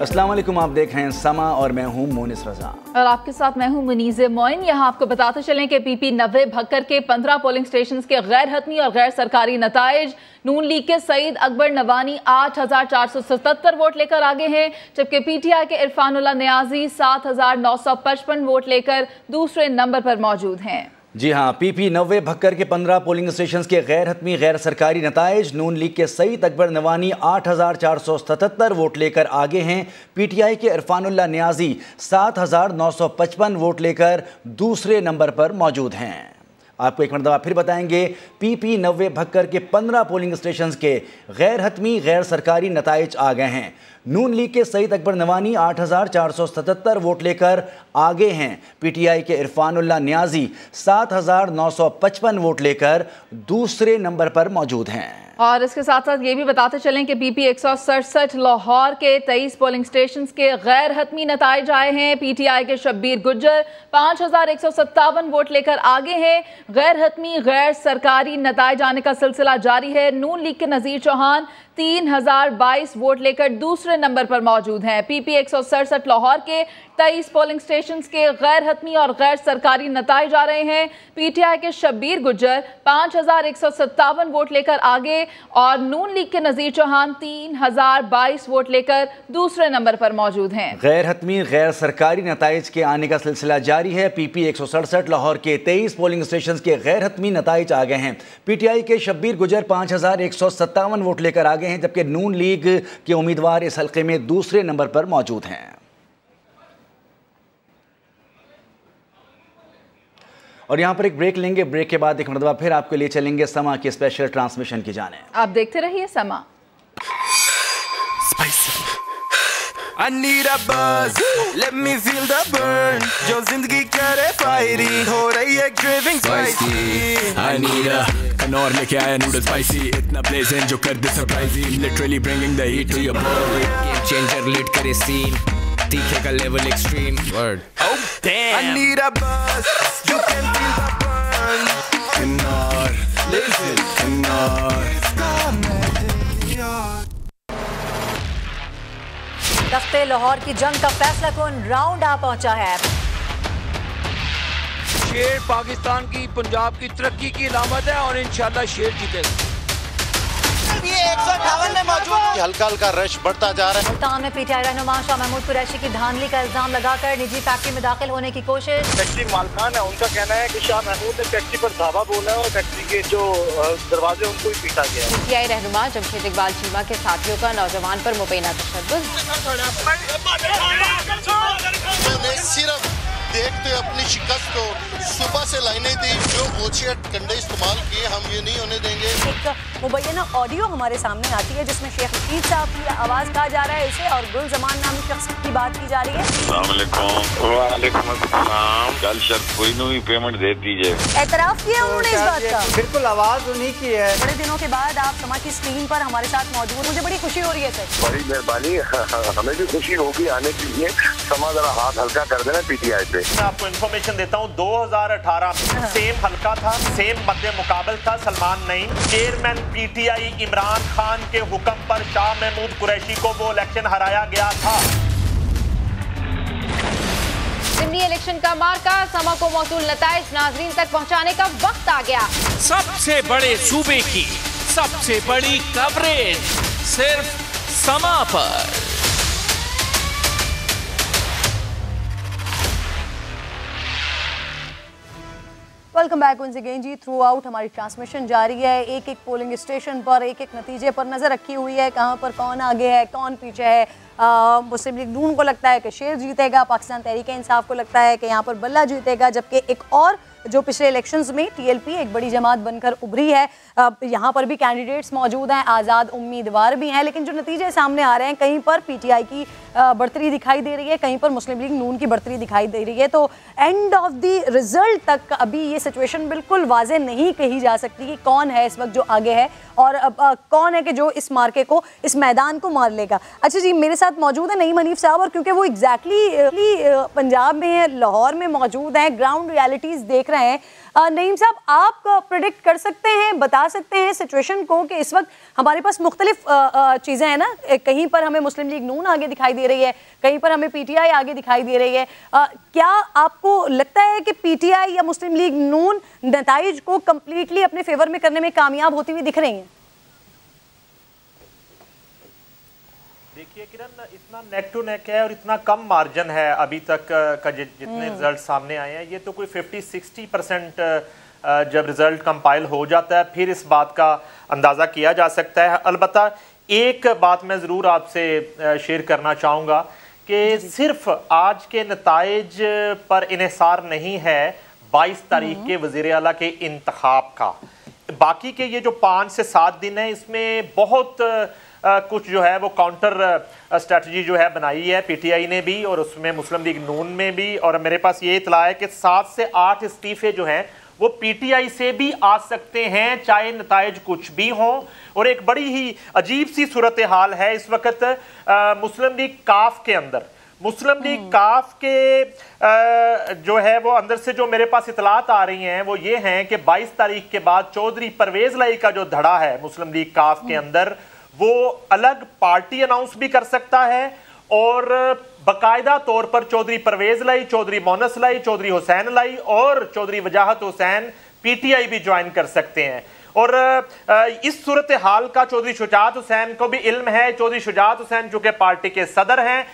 अस्सलाम वालेकुम, आप देख रहे हैं समा और मैं हूं मोनिस रजा और आपके साथ मैं हूं मुनीज़े मोइन। यहाँ आपको बताते चलें कि PP 90 भक्कर के 15 पोलिंग स्टेशन के गैर हतमी और गैर सरकारी नताइज। नून लीग के सईद अकबर नवानी 8,477 वोट लेकर आगे हैं, जबकि PTI के इरफानुल्लाह नियाजी 7,955 वोट लेकर दूसरे नंबर पर मौजूद हैं। जी हाँ, PP 90 भक्कर के 15 पोलिंग स्टेशन के गैर हतमी गैर सरकारी नताइज। नून लीग के सईद अकबर नवानी 8,477 वोट लेकर आगे हैं। PTI के इरफानुल्लाह नियाजी 7,955 वोट लेकर दूसरे नंबर पर मौजूद हैं। आपको एक मरतबा फिर बताएंगे, PP 90 भक्कर के 15 पोलिंग स्टेशन के गैर हतमी गैर सरकारी नताइज आ गए हैं। नून लीग के सईद अकबर नवानी 8,477 वोट लेकर आगे हैं। PTI के इरफानुल्लाह नियाजी 7,955 वोट लेकर दूसरे नंबर पर मौजूद हैं। और इसके साथ साथ ये भी बताते चलें कि PP 167 लाहौर के 23 पोलिंग स्टेशन के गैर हतमी नताइज आए हैं। PTI के शब्बीर गुज्जर 5,157 वोट लेकर आगे हैं। गैर हतमी गैर सरकारी नताइज आने का सिलसिला जारी है। नून लीग के नज़ीर चौहान 3,022 वोट लेकर दूसरे नंबर पर मौजूद हैं। PP 167 लाहौर के 23 पोलिंग स्टेशन के गैर हतमी और गैर सरकारी नताइज आ रहे हैं। PTI के शब्बीर गुज्जर 5,157 वोट लेकर आगे और नून लीग के नज़ीर चौहान 3,022 वोट लेकर दूसरे नंबर पर मौजूद हैं। गैर हतमी गैर सरकारी नताइज के आने का सिलसिला जारी है। PP 167 लाहौर के 23 पोलिंग स्टेशन के गैर हतमी नताइज आ गए हैं। PTI के शब्बीर गुज्जर 5,157 वोट लेकर आगे हैं, जबकि नून लीग के उम्मीदवार इस हल्के में दूसरे नंबर पर मौजूद हैं। और यहां पर एक ब्रेक लेंगे। ब्रेक के बाद एक मरतबा फिर आपके लिए चलेंगे समा की स्पेशल ट्रांसमिशन की जानिब। आप देखते रहिए समा। I need a buzz, let me feel the burn. जो जिंदगी करे फायरी हो रही है craving spicy. I need a Knorr लेके आया नूडल spicy. इतना blazing जो कर दे surprising. Literally bringing the heat to your body. Game changer lit करे scene. तीखे का level extreme. Word. Oh damn. I need a buzz, you can feel the burn. Knorr, listen Knorr. तख्ते लाहौर की जंग का फैसला कौन राउंड आ पहुंचा है। शेर पाकिस्तान की पंजाब की तरक्की की अलामत है और इंशाल्लाह शेर जीतेगा। ये 158 में मौजूद है। हल्का हल्का रश बढ़ता जा रहा है। मुल्तान में PTI रहनुमा शाह महमूद कुरैशी की धांधली का इल्जाम लगाकर निजी फैक्ट्री में दाखिल होने की कोशिश। फैक्ट्री मालकान है, उनका कहना है कि शाह महमूद ने फैक्ट्री पर धावा बोला है और फैक्ट्री के जो दरवाजे उनको ही पीटा गया। PTI रहनुमा जमशेद इकबाल चीमा के साथियों का नौजवान पर मुबैना तशद्दुद। सिर्फ देखते अपनी शिकस्त को सुबह से लाइनें दी, जो ओछे कंडे इस्तेमाल किए हम ये नहीं होने देंगे। एक मुबैना ऑडियो हमारे सामने आती है जिसमें शेख रशीद साहब की आवाज़ कहा जा रहा है इसे और गुल जमान नामी शख्स की बात की जा रही है। वालेकुम अस्सलाम। कल शर्त कोई नहीं पेमेंट दे दीजिए। एतराफ़ किया उन्होंने इस बात का। बिल्कुल आवाज़ उन्हीं की है। बड़े दिनों के बाद आप समा की स्क्रीन पर हमारे साथ मौजूद, मुझे बड़ी खुशी हो रही है सर। बड़ी मेहरबानी, हमें भी खुशी होगी आने के लिए। समा जरा हाथ हल्का कर देना PTI पे। मैं आपको इन्फॉर्मेशन देता हूँ, 2018 में सेम हल्का था, सेम मद्दे मुकाबल था सलमान नईम। चेयरमैन PTI इमरान खान के हुक्म पर शाह महमूद कुरैशी को वो इलेक्शन हराया गया था। जिमनी इलेक्शन का मार्का समा को मौसूल नताइज नाजरीन तक पहुंचाने का वक्त आ गया। सबसे बड़े सूबे की सबसे बड़ी कवरेज सिर्फ समा पर। वेलकम बैक वंस अगेन जी। थ्रू आउट हमारी ट्रांसमिशन जारी है। एक एक पोलिंग स्टेशन पर एक एक नतीजे पर नज़र रखी हुई है, कहाँ पर कौन आगे है कौन पीछे है। मुस्लिम लीग नून को लगता है कि शेर जीतेगा, पाकिस्तान तहरीक इंसाफ को लगता है कि यहाँ पर बल्ला जीतेगा, जबकि एक और जो पिछले इलेक्शंस में TLP एक बड़ी जमात बनकर उभरी है, यहाँ पर भी कैंडिडेट्स मौजूद हैं, आज़ाद उम्मीदवार भी हैं, लेकिन जो नतीजे सामने आ रहे हैं कहीं पर PTI की बढ़तरी दिखाई दे रही है, कहीं पर मुस्लिम लीग नून की बढ़तरी दिखाई दे रही है। तो एंड ऑफ द रिजल्ट तक अभी ये सिचुएशन बिल्कुल वाजे नहीं कही जा सकती कि कौन है इस वक्त जो आगे है और कौन है कि जो इस मार्के को, इस मैदान को मार लेगा। अच्छा जी, मेरे साथ मौजूद है नईम हनीफ साहब, और क्योंकि वो एग्जैक्टली पंजाब में है, लाहौर में मौजूद हैं, ग्राउंड रियलिटीज़ देख रहे हैं। नईम साहब, आप प्रेडिक्ट कर सकते हैं, बता सकते हैं सिचुएशन को कि इस वक्त हमारे पास मुख्तलिफ चीज़ें हैं ना, कहीं पर हमें मुस्लिम लीग नून आगे दिखाई दे रही है, कहीं पर हमें PTI आगे दिखाई दे रही है। क्या आपको लगता है कि PTI या मुस्लिम लीग नून नताइज को कम्प्लीटली अपने फेवर में करने में कामयाब होती हुई दिख रही हैं? देखिए किरण, इतना नेक टू नेक है और इतना कम मार्जिन है अभी तक का जितने रिजल्ट सामने आए हैं। ये तो कोई 50-60% जब रिजल्ट कंपाइल हो जाता है फिर इस बात का अंदाज़ा किया जा सकता है। अलबत्ता एक बात मैं ज़रूर आपसे शेयर करना चाहूँगा कि सिर्फ आज के नताइज पर इन्हिसार नहीं है 22 तारीख के वज़ीर आला के इंतखाब का। बाकी के ये जो 5 से 7 दिन है, इसमें बहुत कुछ जो है वो काउंटर स्ट्रेटजी जो है बनाई है PTI ने भी, और उसमें मुस्लिम लीग नून में भी। और मेरे पास ये इतला है कि 7 से 8 इस्तीफे जो हैं वो PTI से भी आ सकते हैं, चाहे नताइज कुछ भी हों। और एक बड़ी ही अजीब सी सूरत हाल है इस वक्त मुस्लिम लीग काफ के अंदर। मुस्लिम लीग काफ के जो है वो अंदर से जो मेरे पास इतलात आ रही हैं वो ये हैं कि 22 तारीख के बाद चौधरी परवेज लाई का जो धड़ा है मुस्लिम लीग काफ के अंदर, वो अलग पार्टी अनाउंस भी कर सकता है और बाकायदा तौर पर चौधरी परवेज लाई, चौधरी मोनस लाई, चौधरी हुसैन लाई और चौधरी वजाहत हुसैन PTI भी ज्वाइन कर सकते हैं। और इस सूरत हाल का चौधरी शुजात हुसैन को भी इल्म है। चौधरी शुजात हुसैन जो कि पार्टी के सदर हैं,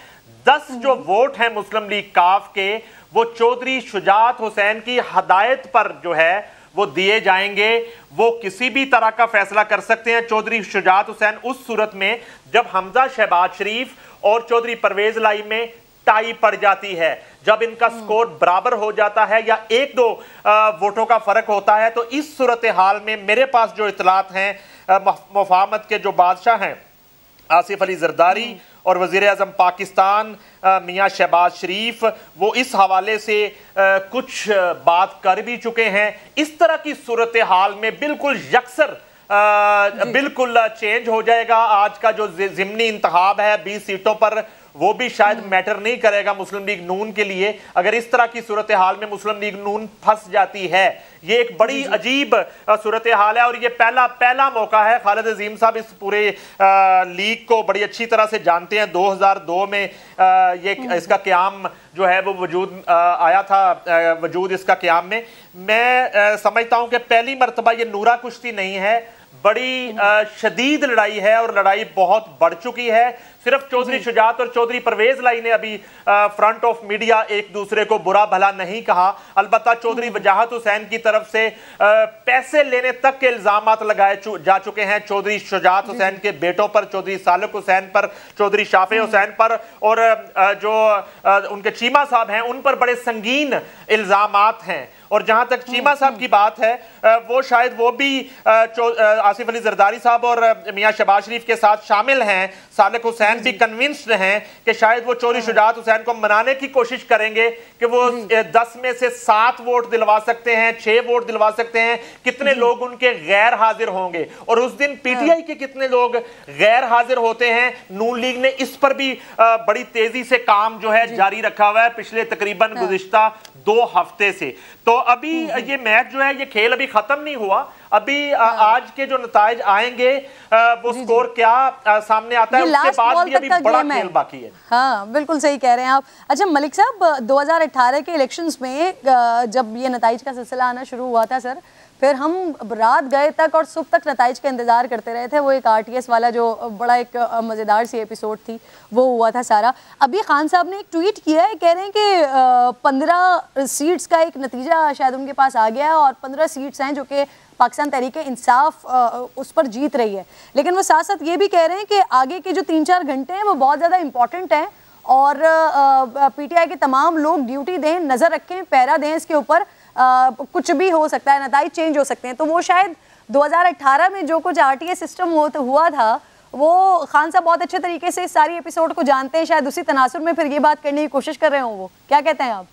10 जो वोट हैं मुस्लिम लीग काफ के, वो चौधरी शुजात हुसैन की हदायत पर जो है वो दिए जाएंगे। वो किसी भी तरह का फैसला कर सकते हैं चौधरी शुजात हुसैन उस सूरत में जब हमजा शहबाज शरीफ और चौधरी परवेज लाई में टाई पड़ जाती है, जब इनका स्कोर बराबर हो जाता है या 1-2 वोटों का फर्क होता है। तो इस सूरत हाल में मेरे पास जो इतलात हैं, मुफाहमत के जो बादशाह हैं आसिफ अली जरदारी और वज़ीर आज़म पाकिस्तान मियाँ शहबाज शरीफ, वो इस हवाले से कुछ बात कर भी चुके हैं। इस तरह की सूरत हाल में बिल्कुल यकसर बिल्कुल चेंज हो जाएगा। आज का जो ज़िमनी इंतखाब है 20 सीटों पर, वो भी शायद मैटर नहीं करेगा मुस्लिम लीग नून के लिए, अगर इस तरह की सूरत हाल में मुस्लिम लीग नून फंस जाती है। ये एक बड़ी अजीब सूरत हाल है और ये पहला मौका है। खालिद अजीम साहब इस पूरे लीग को बड़ी अच्छी तरह से जानते हैं। 2002 में ये इसका क़याम जो है वो वजूद आया था, वजूद इसका क़याम में। मैं समझता हूँ कि पहली मरतबा ये नूरा कुश्ती नहीं है, बड़ी शदीद लड़ाई है और लड़ाई बहुत बढ़ चुकी है। सिर्फ चौधरी शुजात और चौधरी परवेज लाई ने अभी फ्रंट ऑफ मीडिया एक दूसरे को बुरा भला नहीं कहा। अलबत्ता चौधरी वजाहत हुसैन की तरफ से पैसे लेने तक के इल्जामात लगाए जा चुके हैं चौधरी शुजात हुसैन के बेटों पर, चौधरी सालिक हुसैन पर, चौधरी शाफे हुसैन पर, और जो उनके चीमा साहब हैं उन पर बड़े संगीन इल्जामात हैं। और जहां तक चीमा साहब की बात है, वो शायद वो भी आसिफ अली जरदारी साहब और मियाँ शहबाज शरीफ के साथ शामिल हैं। सालिक हुसैन भी कन्विंस्ड हैं कि शायद वो चौधरी शुजात हुसैन को मनाने की कोशिश करेंगे कि वो 10 में से 7 वोट दिलवा सकते हैं, 6 वोट दिलवा सकते हैं। कितने लोग उनके गैर हाजिर होंगे और उस दिन PTI के कितने लोग गैर हाजिर होते हैं। नून लीग ने इस पर भी बड़ी तेजी से काम जो है जारी रखा हुआ है पिछले तकरीबन गुज़िश्ता 2 हफ्ते से। तो अभी ये मैच जो है, ये खेल अभी खत्म नहीं हुआ। अभी आज के जो नताइज आएंगे, वो स्कोर क्या सामने आता है, उसके बाद भी अभी बड़ा खेल बाकी है। हाँ, बिल्कुल सही कह रहे हैं आप। अच्छा मलिक साहब, 2018 के इलेक्शंस में जब ये नताइज का सिलसिला आना शुरू हुआ था सर, फिर हम रात गए तक और सुबह तक नताइज का इंतज़ार करते रहे थे। वो एक RTS वाला जो बड़ा एक मज़ेदार सी एपिसोड थी, वो हुआ था सारा। अभी खान साहब ने एक ट्वीट किया है, कह रहे हैं कि 15 सीट्स का एक नतीजा शायद उनके पास आ गया है और 15 सीट्स हैं जो कि पाकिस्तान तहरीके इंसाफ उस पर जीत रही है। लेकिन वो साथ साथ ये भी कह रहे हैं कि आगे के जो 3-4 घंटे हैं वो बहुत ज़्यादा इंपॉर्टेंट हैं और PTI के तमाम लोग ड्यूटी दें, नज़र रखें, पहरा दें इसके ऊपर। कुछ भी हो सकता है, नताइज चेंज हो सकते हैं। तो वो शायद 2018 में जो कुछ RTS सिस्टम हुआ था, वो खान साहब बहुत अच्छे तरीके से इस सारी एपिसोड को जानते हैं। शायद उसी तनासुर में फिर ये बात करने की कोशिश कर रहे हो। वो क्या कहते हैं आप?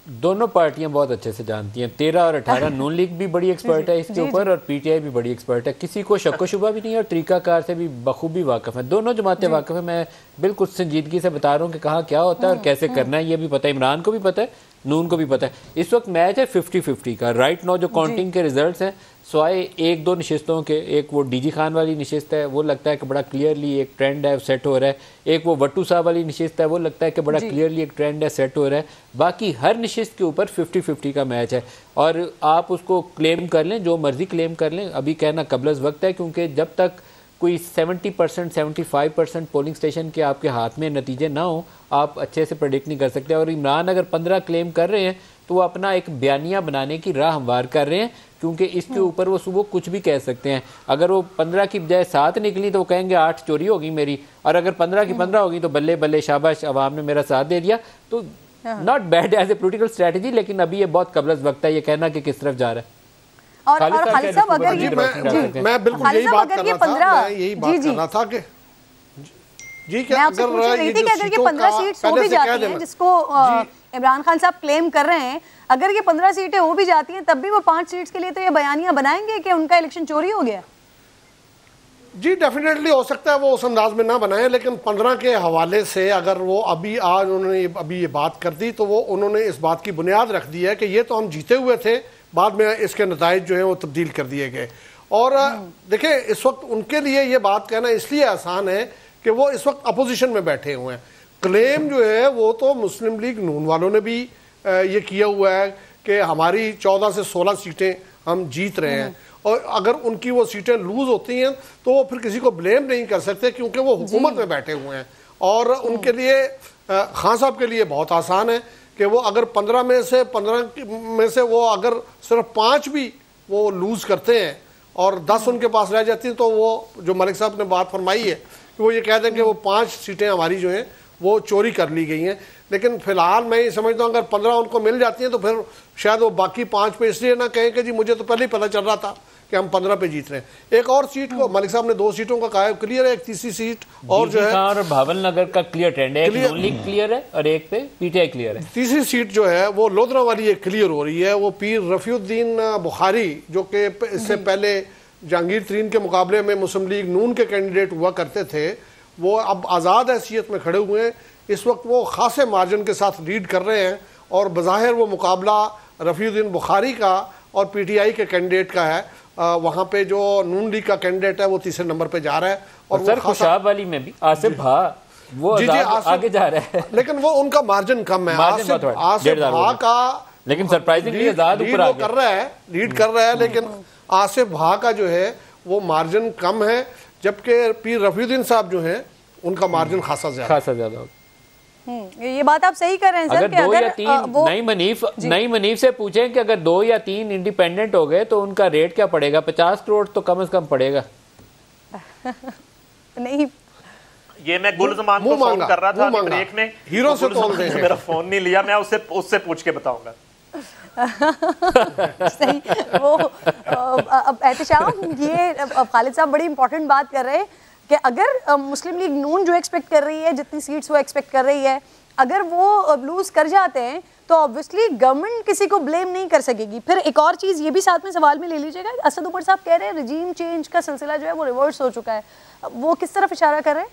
दोनों पार्टियां बहुत अच्छे से जानती हैं। 13 और 18 नून लीग भी बड़ी एक्सपर्ट है इसके ऊपर और पीटीआई भी बड़ी एक्सपर्ट है। किसी को शक व शुबा भी नहीं है और तरीकाकार से भी बखूबी वाकिफ है। दोनों जमातें वाकिफ है। मैं बिल्कुल संजीदगी से बता रहा हूँ कि कहाँ क्या होता है और कैसे करना है। ये भी पता है, इमरान को भी पता है, नून को भी पता है। इस वक्त मैच है 50-50 का। राइट नाउ जो काउंटिंग के रिजल्ट्स हैं स्वाए 1-2 नशिस्तों के, एक वो डीजी खान वाली नशिस्त है, वो लगता है कि बड़ा क्लियरली एक ट्रेंड है, सेट हो रहा है। एक वो वट्टू साहब वाली नशिस्त है, वो लगता है कि बड़ा क्लियरली एक ट्रेंड है, सेट हो रहा है। बाकी हर नशिस्त के ऊपर 50-50 का मैच है और आप उसको क्लेम कर लें, जो मर्जी क्लेम कर लें, अभी कहना कबलस वक्त है, क्योंकि जब तक कोई 70% 75% पोलिंग स्टेशन के आपके हाथ में नतीजे ना हो, आप अच्छे से प्रेडिक्ट नहीं कर सकते। और इमरान अगर 15 क्लेम कर रहे हैं तो वो अपना एक बयानिया बनाने की राह हमवार कर रहे हैं, क्योंकि इसके ऊपर वो सुबह कुछ भी कह सकते हैं। अगर वो 15 की बजाय 7 निकली तो वो कहेंगे 8 चोरी होगी मेरी, और अगर 15 की 15 होगी तो बल्ले बल्ले शाबाश, अवाम ने मेरा साथ दे दिया। तो not bad as a political strategy, लेकिन अभी ये बहुत कबलस वक्त है ये कहना कि किस तरफ जा रहा है। और खालिद साहब अगर ये मैं बिल्कुल यही बात कर रहा था, मैं यही बात कर रहा था कि जी क्या अगर ये 15 सीट्स हो भी जाती हैं जिसको इमरान खान साहब क्लेम कर रहे हैं, अगर ये 15 सीटें हो भी जाती हैं तब भी वो 5 सीट्स के लिए तो ये बयानियां बनाएंगे कि उनका इलेक्शन चोरी हो गया। जी डेफिनेटली हो सकता है वो उस अंदाज में ना बनाए, लेकिन 15 के हवाले से अगर वो अभी आज उन्होंने अभी ये बात कर दी तो वो उन्होंने इस बात की बुनियाद रख दी है कि ये तो हम जीते हुए थे, बाद में इसके नताइज जो है वो तब्दील कर दिए गए। और देखिए इस वक्त उनके लिए ये बात कहना इसलिए आसान है कि वो इस वक्त अपोजिशन में बैठे हुए हैं। क्लेम जो है वो तो मुस्लिम लीग नून वालों ने भी ये किया हुआ है कि हमारी 14 से 16 सीटें हम जीत रहे हैं, और अगर उनकी वो सीटें लूज होती हैं तो वो फिर किसी को ब्लेम नहीं कर सकते, क्योंकि वो हुकूमत में बैठे हुए हैं। और उनके लिए खान साहब के लिए बहुत आसान है कि वो अगर 15 में से वो अगर सिर्फ 5 भी वो लूज करते हैं और 10 उनके पास रह जाती हैं, तो वो जो मलिक साहब ने बात फरमाई है कि वो ये कह दें कि वो 5 सीटें हमारी जो हैं वो चोरी कर ली गई हैं। लेकिन फिलहाल मैं ये समझता हूँ अगर 15 उनको मिल जाती हैं तो फिर शायद वो बाकी 5 पे इसलिए ना कहें कि जी मुझे तो पहले ही पता चल रहा था कि हम 15 पे जीत रहे हैं। एक और सीट को मलिक साहब ने 2 सीटों का कहा क्लियर है, एक तीसरी सीट और जो है और भावल नगर का क्लियर ट्रेंड है, एक नून लीग क्लियर है और एक पे पीटीआई क्लियर है। तीसरी सीट जो है वो लोधरा वाली एक क्लियर हो रही है, वो पीर रफीउद्दीन बुखारी जो कि इससे पहले जहांगीर तरीन के मुकाबले में मुस्लिम लीग नून के कैंडिडेट हुआ करते थे, वो अब आज़ाद हैसियत में खड़े हुए हैं। इस वक्त वो खासे मार्जिन के साथ लीड कर रहे हैं और बज़ाहिर वो मुकाबला रफीउद्दीन बुखारी का और पीटीआई के कैंडिडेट का है। वहाँ पे जो नून लीग का कैंडिडेट है वो तीसरे नंबर पे जा रहा है। और सर खुशाब वाली में भी आसिफ भा वो आगे जा रहा है, लेकिन वो उनका मार्जिन कम है। आसिफ भा का लेकिन सरप्राइजिंगली आजाद ऊपर लीड कर रहा है, लेकिन आसिफ भा का जो है वो मार्जिन कम है, जबकि पीर रफीउद्दीन साहब जो है उनका मार्जिन खासा ज्यादा। ये बात आप सही कर रहे हैं सर। अगर 2 या 3 नई मनीफ से पूछें कि अगर 2 या 3 इंडिपेंडेंट हो गए तो उनका रेट क्या पड़ेगा? 50 करोड़ तो कम से कम पड़ेगा। नहीं ये मैं गुलजमान को फोन कर रहा था ब्रेक में, हीरो से तोल देंगे, मेरा फोन नहीं लिया, मैं उससे पूछ के बताऊंगा। सही वो अब एहतशाम ये खालिद साहब बड़ी इंपॉर्टेंट बात कर रहे हैं कि अगर मुस्लिम लीग नून जो एक्सपेक्ट कर रही है, जितनी सीट्स वो एक्सपेक्ट कर रही है, अगर वो लूज कर जाते हैं तो ऑब्वियसली गवर्नमेंट किसी को ब्लेम नहीं कर सकेगी। फिर एक और चीज़ ये भी साथ में सवाल में ले लीजिएगा, असद उमर साहब कह रहे हैं रिजीम चेंज का सिलसिला जो है वो रिवर्स हो चुका है, वो किस तरफ इशारा कर रहे हैं?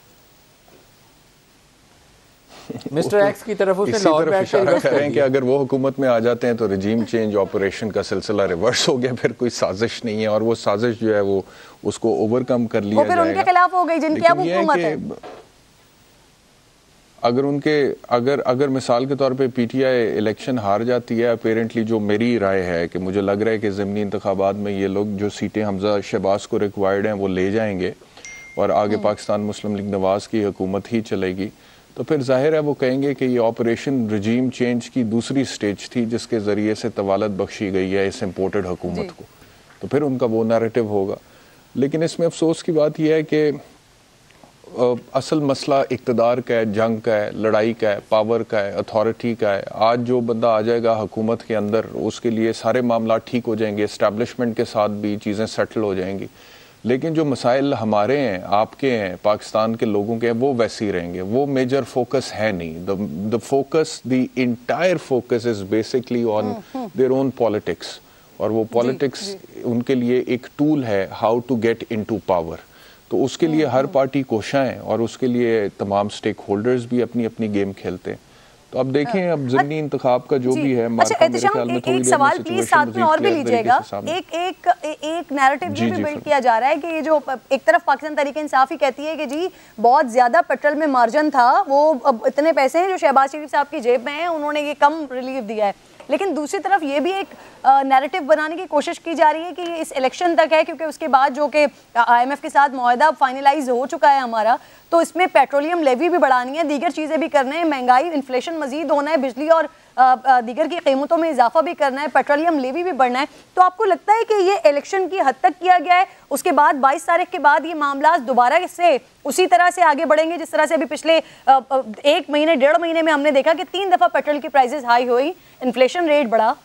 मिस्टर एक्स की तरफ उसने इशारा कर रहे हैं कि अगर वो हुकूमत में आ जाते हैं तो रिजीम चेंज ऑपरेशन का सिलसिला रिवर्स हो गया, फिर कोई साजिश नहीं है और वो साजिश जो है वो उसको ओवरकम कर लिया जाएगा। वो फिर उनके खिलाफ हो गई जिनकी अब हुकूमत है। अगर मिसाल के तौर पे पीटीआई इलेक्शन हार जाती है, अपेरेंटली जो मेरी राय है कि मुझे लग रहा है कि ज़मीनी इंतखाबात में ये लोग जो सीटें हमजा शहबाज को रिक्वायर्ड हैं वो ले जाएंगे और आगे पाकिस्तान मुस्लिम लीग नवाज की हुकूमत ही चलेगी, तो फिर जाहिर है वो कहेंगे कि ये ऑपरेशन रिजीम चेंज की दूसरी स्टेज थी जिसके ज़रिए से तवालत बख्शी गई है इस इम्पोर्टेड हुकूमत को, तो फिर उनका वो नैरेटिव होगा। लेकिन इसमें अफसोस की बात यह है कि असल मसला इक़्तिदार का है, जंग का है, लड़ाई का है, पावर का है, अथॉरिटी का है। आज जो बंदा आ जाएगा हुकूमत के अंदर उसके लिए सारे मामला ठीक हो जाएंगे, इस्टेब्लिशमेंट के साथ भी चीज़ें सेटल हो जाएंगी। लेकिन जो मसाइल हमारे हैं, आपके हैं, पाकिस्तान के लोगों के हैं, वो वैसे ही रहेंगे। वो मेजर फोकस है नहीं। The focus, the entire focus is basically on their own politics, और वो पॉलिटिक्स उनके लिए एक टूल है how to get into power. तो उसके लिए हर पार्टी कोशां है और उसके लिए तमाम स्टेक होल्डर्स भी अपनी अपनी गेम खेलते हैं। तो अब देखें, अब ज़िमनी इंतखाब का जो भी है, अच्छा मेरे ख्याल में एक सवाल प्लीज साथ में और भी लीजिएगा। एक नैरेटिव ये भी बिल्ड किया जा रहा है कि ये जो एक तरफ पाकिस्तान तहरीक इंसाफ ही कहती है कि जी बहुत ज्यादा पेट्रोल में मार्जिन था, वो अब इतने पैसे हैं जो शहबाज शरीफ साहब की जेब में हैं, उन्होंने ये कम रिलीफ दिया है। लेकिन दूसरी तरफ ये भी एक नैरेटिव बनाने की कोशिश की जा रही है कि इस इलेक्शन तक है, क्योंकि उसके बाद जो कि IMF के साथ मुआहदा फाइनलाइज हो चुका है हमारा, तो इसमें पेट्रोलियम लेवी भी बढ़ानी है, दीगर चीज़ें भी करना है, महंगाई इन्फ्लेशन मजीद होना है, बिजली और दीगर की कीमतों में इजाफा भी करना है, पेट्रोलियम लेवी भी बढ़ना है। तो आपको लगता है कि ये इलेक्शन की हद तक किया गया है, उसके बाद 22 तारीख के बाद ये मामला दोबारा से उसी तरह से आगे बढ़ेंगे जिस तरह से अभी पिछले 1 महीने 1.5 महीने में हमने देखा कि 3 दफ़ा पेट्रोल की प्राइसेस हाई हुई, इन्फ्लेशन रेट बढ़ा?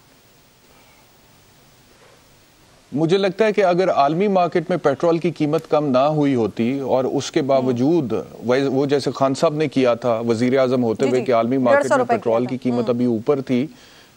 मुझे लगता है कि अगर आलमी मार्केट में पेट्रोल की कीमत कम ना हुई होती और उसके बावजूद वो जैसे खान साहब ने किया था वजीर आजम होते हुए कि आलमी मार्केट में पेट्रोल की कीमत अभी ऊपर थी,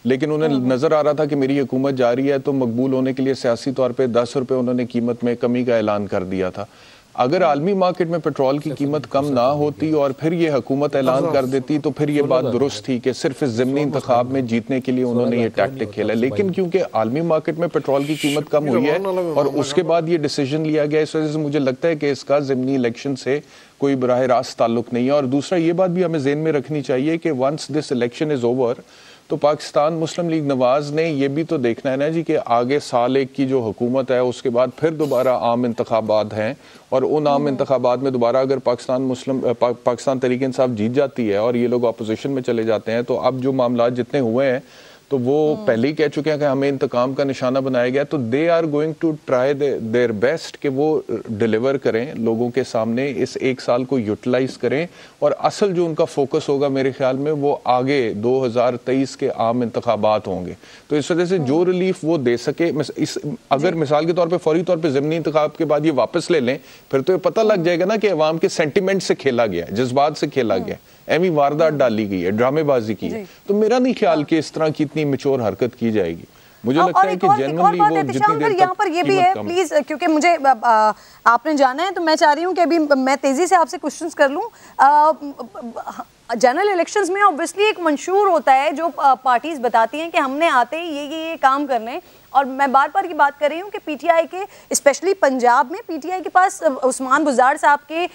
लेकिन उन्हें नजर आ रहा था कि मेरी हुकूमत जा रही है, तो मकबूल होने के लिए सियासी तौर पे 10 रुपए उन्होंने कीमत में कमी का ऐलान कर दिया था। अगर आलमी मार्केट में पेट्रोल की कीमत कम ना होती और फिर ये हुकूमत ऐलान कर देती, तो फिर ये बात दुरुस्त थी कि सिर्फ इस ज़िमनी इंतखाब में जीतने के लिए उन्होंने ये टैक्टिक खेला। लेकिन क्योंकि आलमी मार्केट में पेट्रोल की कीमत कम हुई है और उसके बाद ये डिसीजन लिया गया, इस वजह से मुझे लगता है कि इसका ज़िमनी इलेक्शन से कोई बराह रास्त ताल्लुक नहीं है। और दूसरा ये बात भी हमें ज़हन में रखनी चाहिए कि once this election is over, तो पाकिस्तान मुस्लिम लीग नवाज ने ये भी तो देखना है ना जी कि आगे साल एक की जो हुकूमत है उसके बाद फिर दोबारा आम इंतखाबात हैं, और उन आम इंतखाबात में दोबारा अगर पाकिस्तान तहरीक इंसाफ जीत जाती है और ये लोग अपोजिशन में चले जाते हैं, तो अब जो मामला जितने हुए हैं तो वो पहले ही कह चुके हैं कि हमें इंतकाम का निशाना बनाया गया, तो they are going to try their best कि वो डिलीवर करें लोगों के सामने, इस 1 साल को यूटिलाइज करें, और असल जो उनका फोकस होगा मेरे ख्याल में वो आगे 2023 के आम इंतखाबात होंगे। तो इस वजह से जो रिलीफ वो दे सके, अगर मिसाल के तौर पर फौरी तौर पर ज़िमनी इंतखाब के बाद ये वापस ले लें, फिर तो ये पता लग जाएगा ना कि अवाम के सेंटिमेंट से खेला गया, जज्बात से खेला गया, एमी वारदात डाली गई है, ड्रामेबाजी की है। तो मेरा नहीं ख्याल कि इस तरह की इतनी मैच्योर हरकत की जाएगी। मुझे लगता है कि जनरली वो जितनी देर यहाँ पर ये भी है प्लीज, क्योंकि मुझे आपने जाना है तो मैं चाह रही हूँ कि अभी मैं तेजी से आपसे क्वेश्चंस कर लूँ। जनरल इलेक्शंस में ऑब्वियसली एक मंशूर होता है जो पार्टीज बताती हैं कि हमने आते ही ये काम करने, और मैं बार बार की बात कर रही हूँ कि पीटीआई के स्पेशली पंजाब में पीटीआई के पास उस्मान बुज़दार साहब के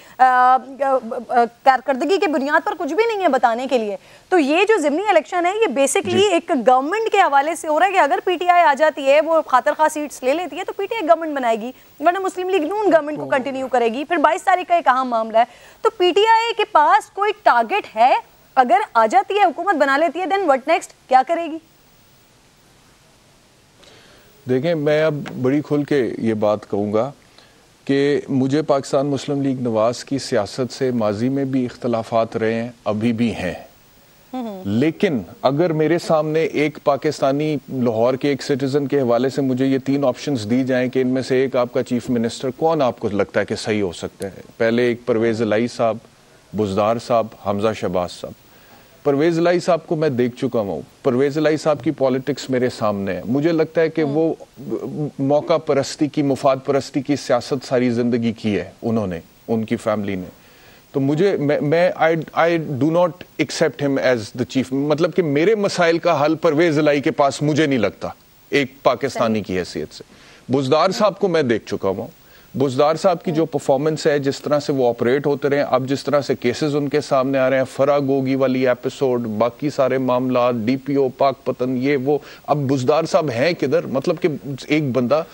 कारकर्दगी की बुनियाद पर कुछ भी नहीं है बताने के लिए। तो ये जो ज़िमनी इलेक्शन है ये बेसिकली एक गवर्नमेंट के हवाले से हो रहा है कि अगर पीटीआई आ जाती है, वो खातर खा सीट्स ले लेती है, तो पीटीआई गवर्नमेंट बनाएगी, वरना मुस्लिम लीग नून गवर्नमेंट को कंटिन्यू करेगी। फिर 22 तारीख का एक अहम मामला है, तो पीटीआई के पास कोई टारगेट है? अगर आ जाती है, हुकूमत बना लेती है, देन व्हाट नेक्स्ट, क्या करेगी? देखें, मैं अब बड़ी खुल के ये बात कहूँगा कि मुझे पाकिस्तान मुस्लिम लीग नवाज की सियासत से माजी में भी इख्तलाफात रहे हैं, अभी भी हैं, लेकिन अगर मेरे सामने एक पाकिस्तानी लाहौर के एक सिटीजन के हवाले से मुझे ये 3 ऑप्शंस दी जाएं कि इनमें से एक आपका चीफ मिनिस्टर कौन आपको लगता है कि सही हो सकता है, पहले एक परवेज़ इलाही साहब, बुज़दार साहब, हमजा शहबाज साहब। परवेज़ इलाही साहब को मैं देख चुका हूँ, परवेज़ इलाही साहब की पॉलिटिक्स मेरे सामने है। मुझे लगता है कि वो मौका परस्ती की, मुफाद परस्ती की सियासत सारी ज़िंदगी की है उन्होंने, उनकी फैमिली ने। तो मुझे I do not accept him as the chief, मतलब कि मेरे मसाइल का हल परवेज़ इलाही के पास मुझे नहीं लगता एक पाकिस्तानी की हैसियत से। बुज़दार साहब को मैं देख चुका हूँ, बुज़दार साहब की जो परफॉर्मेंस है, जिस तरह से वो ऑपरेट होते रहे, अब जिस तरह से केसेस उनके सामने आ रहे हैं, फरागोगी वाली एपिसोड, बाकी सारे मामला, डीपीओ, पाक पतन, ये वो, अब बुज़दार साहब हैं किधर? मतलब कि एक बंदा,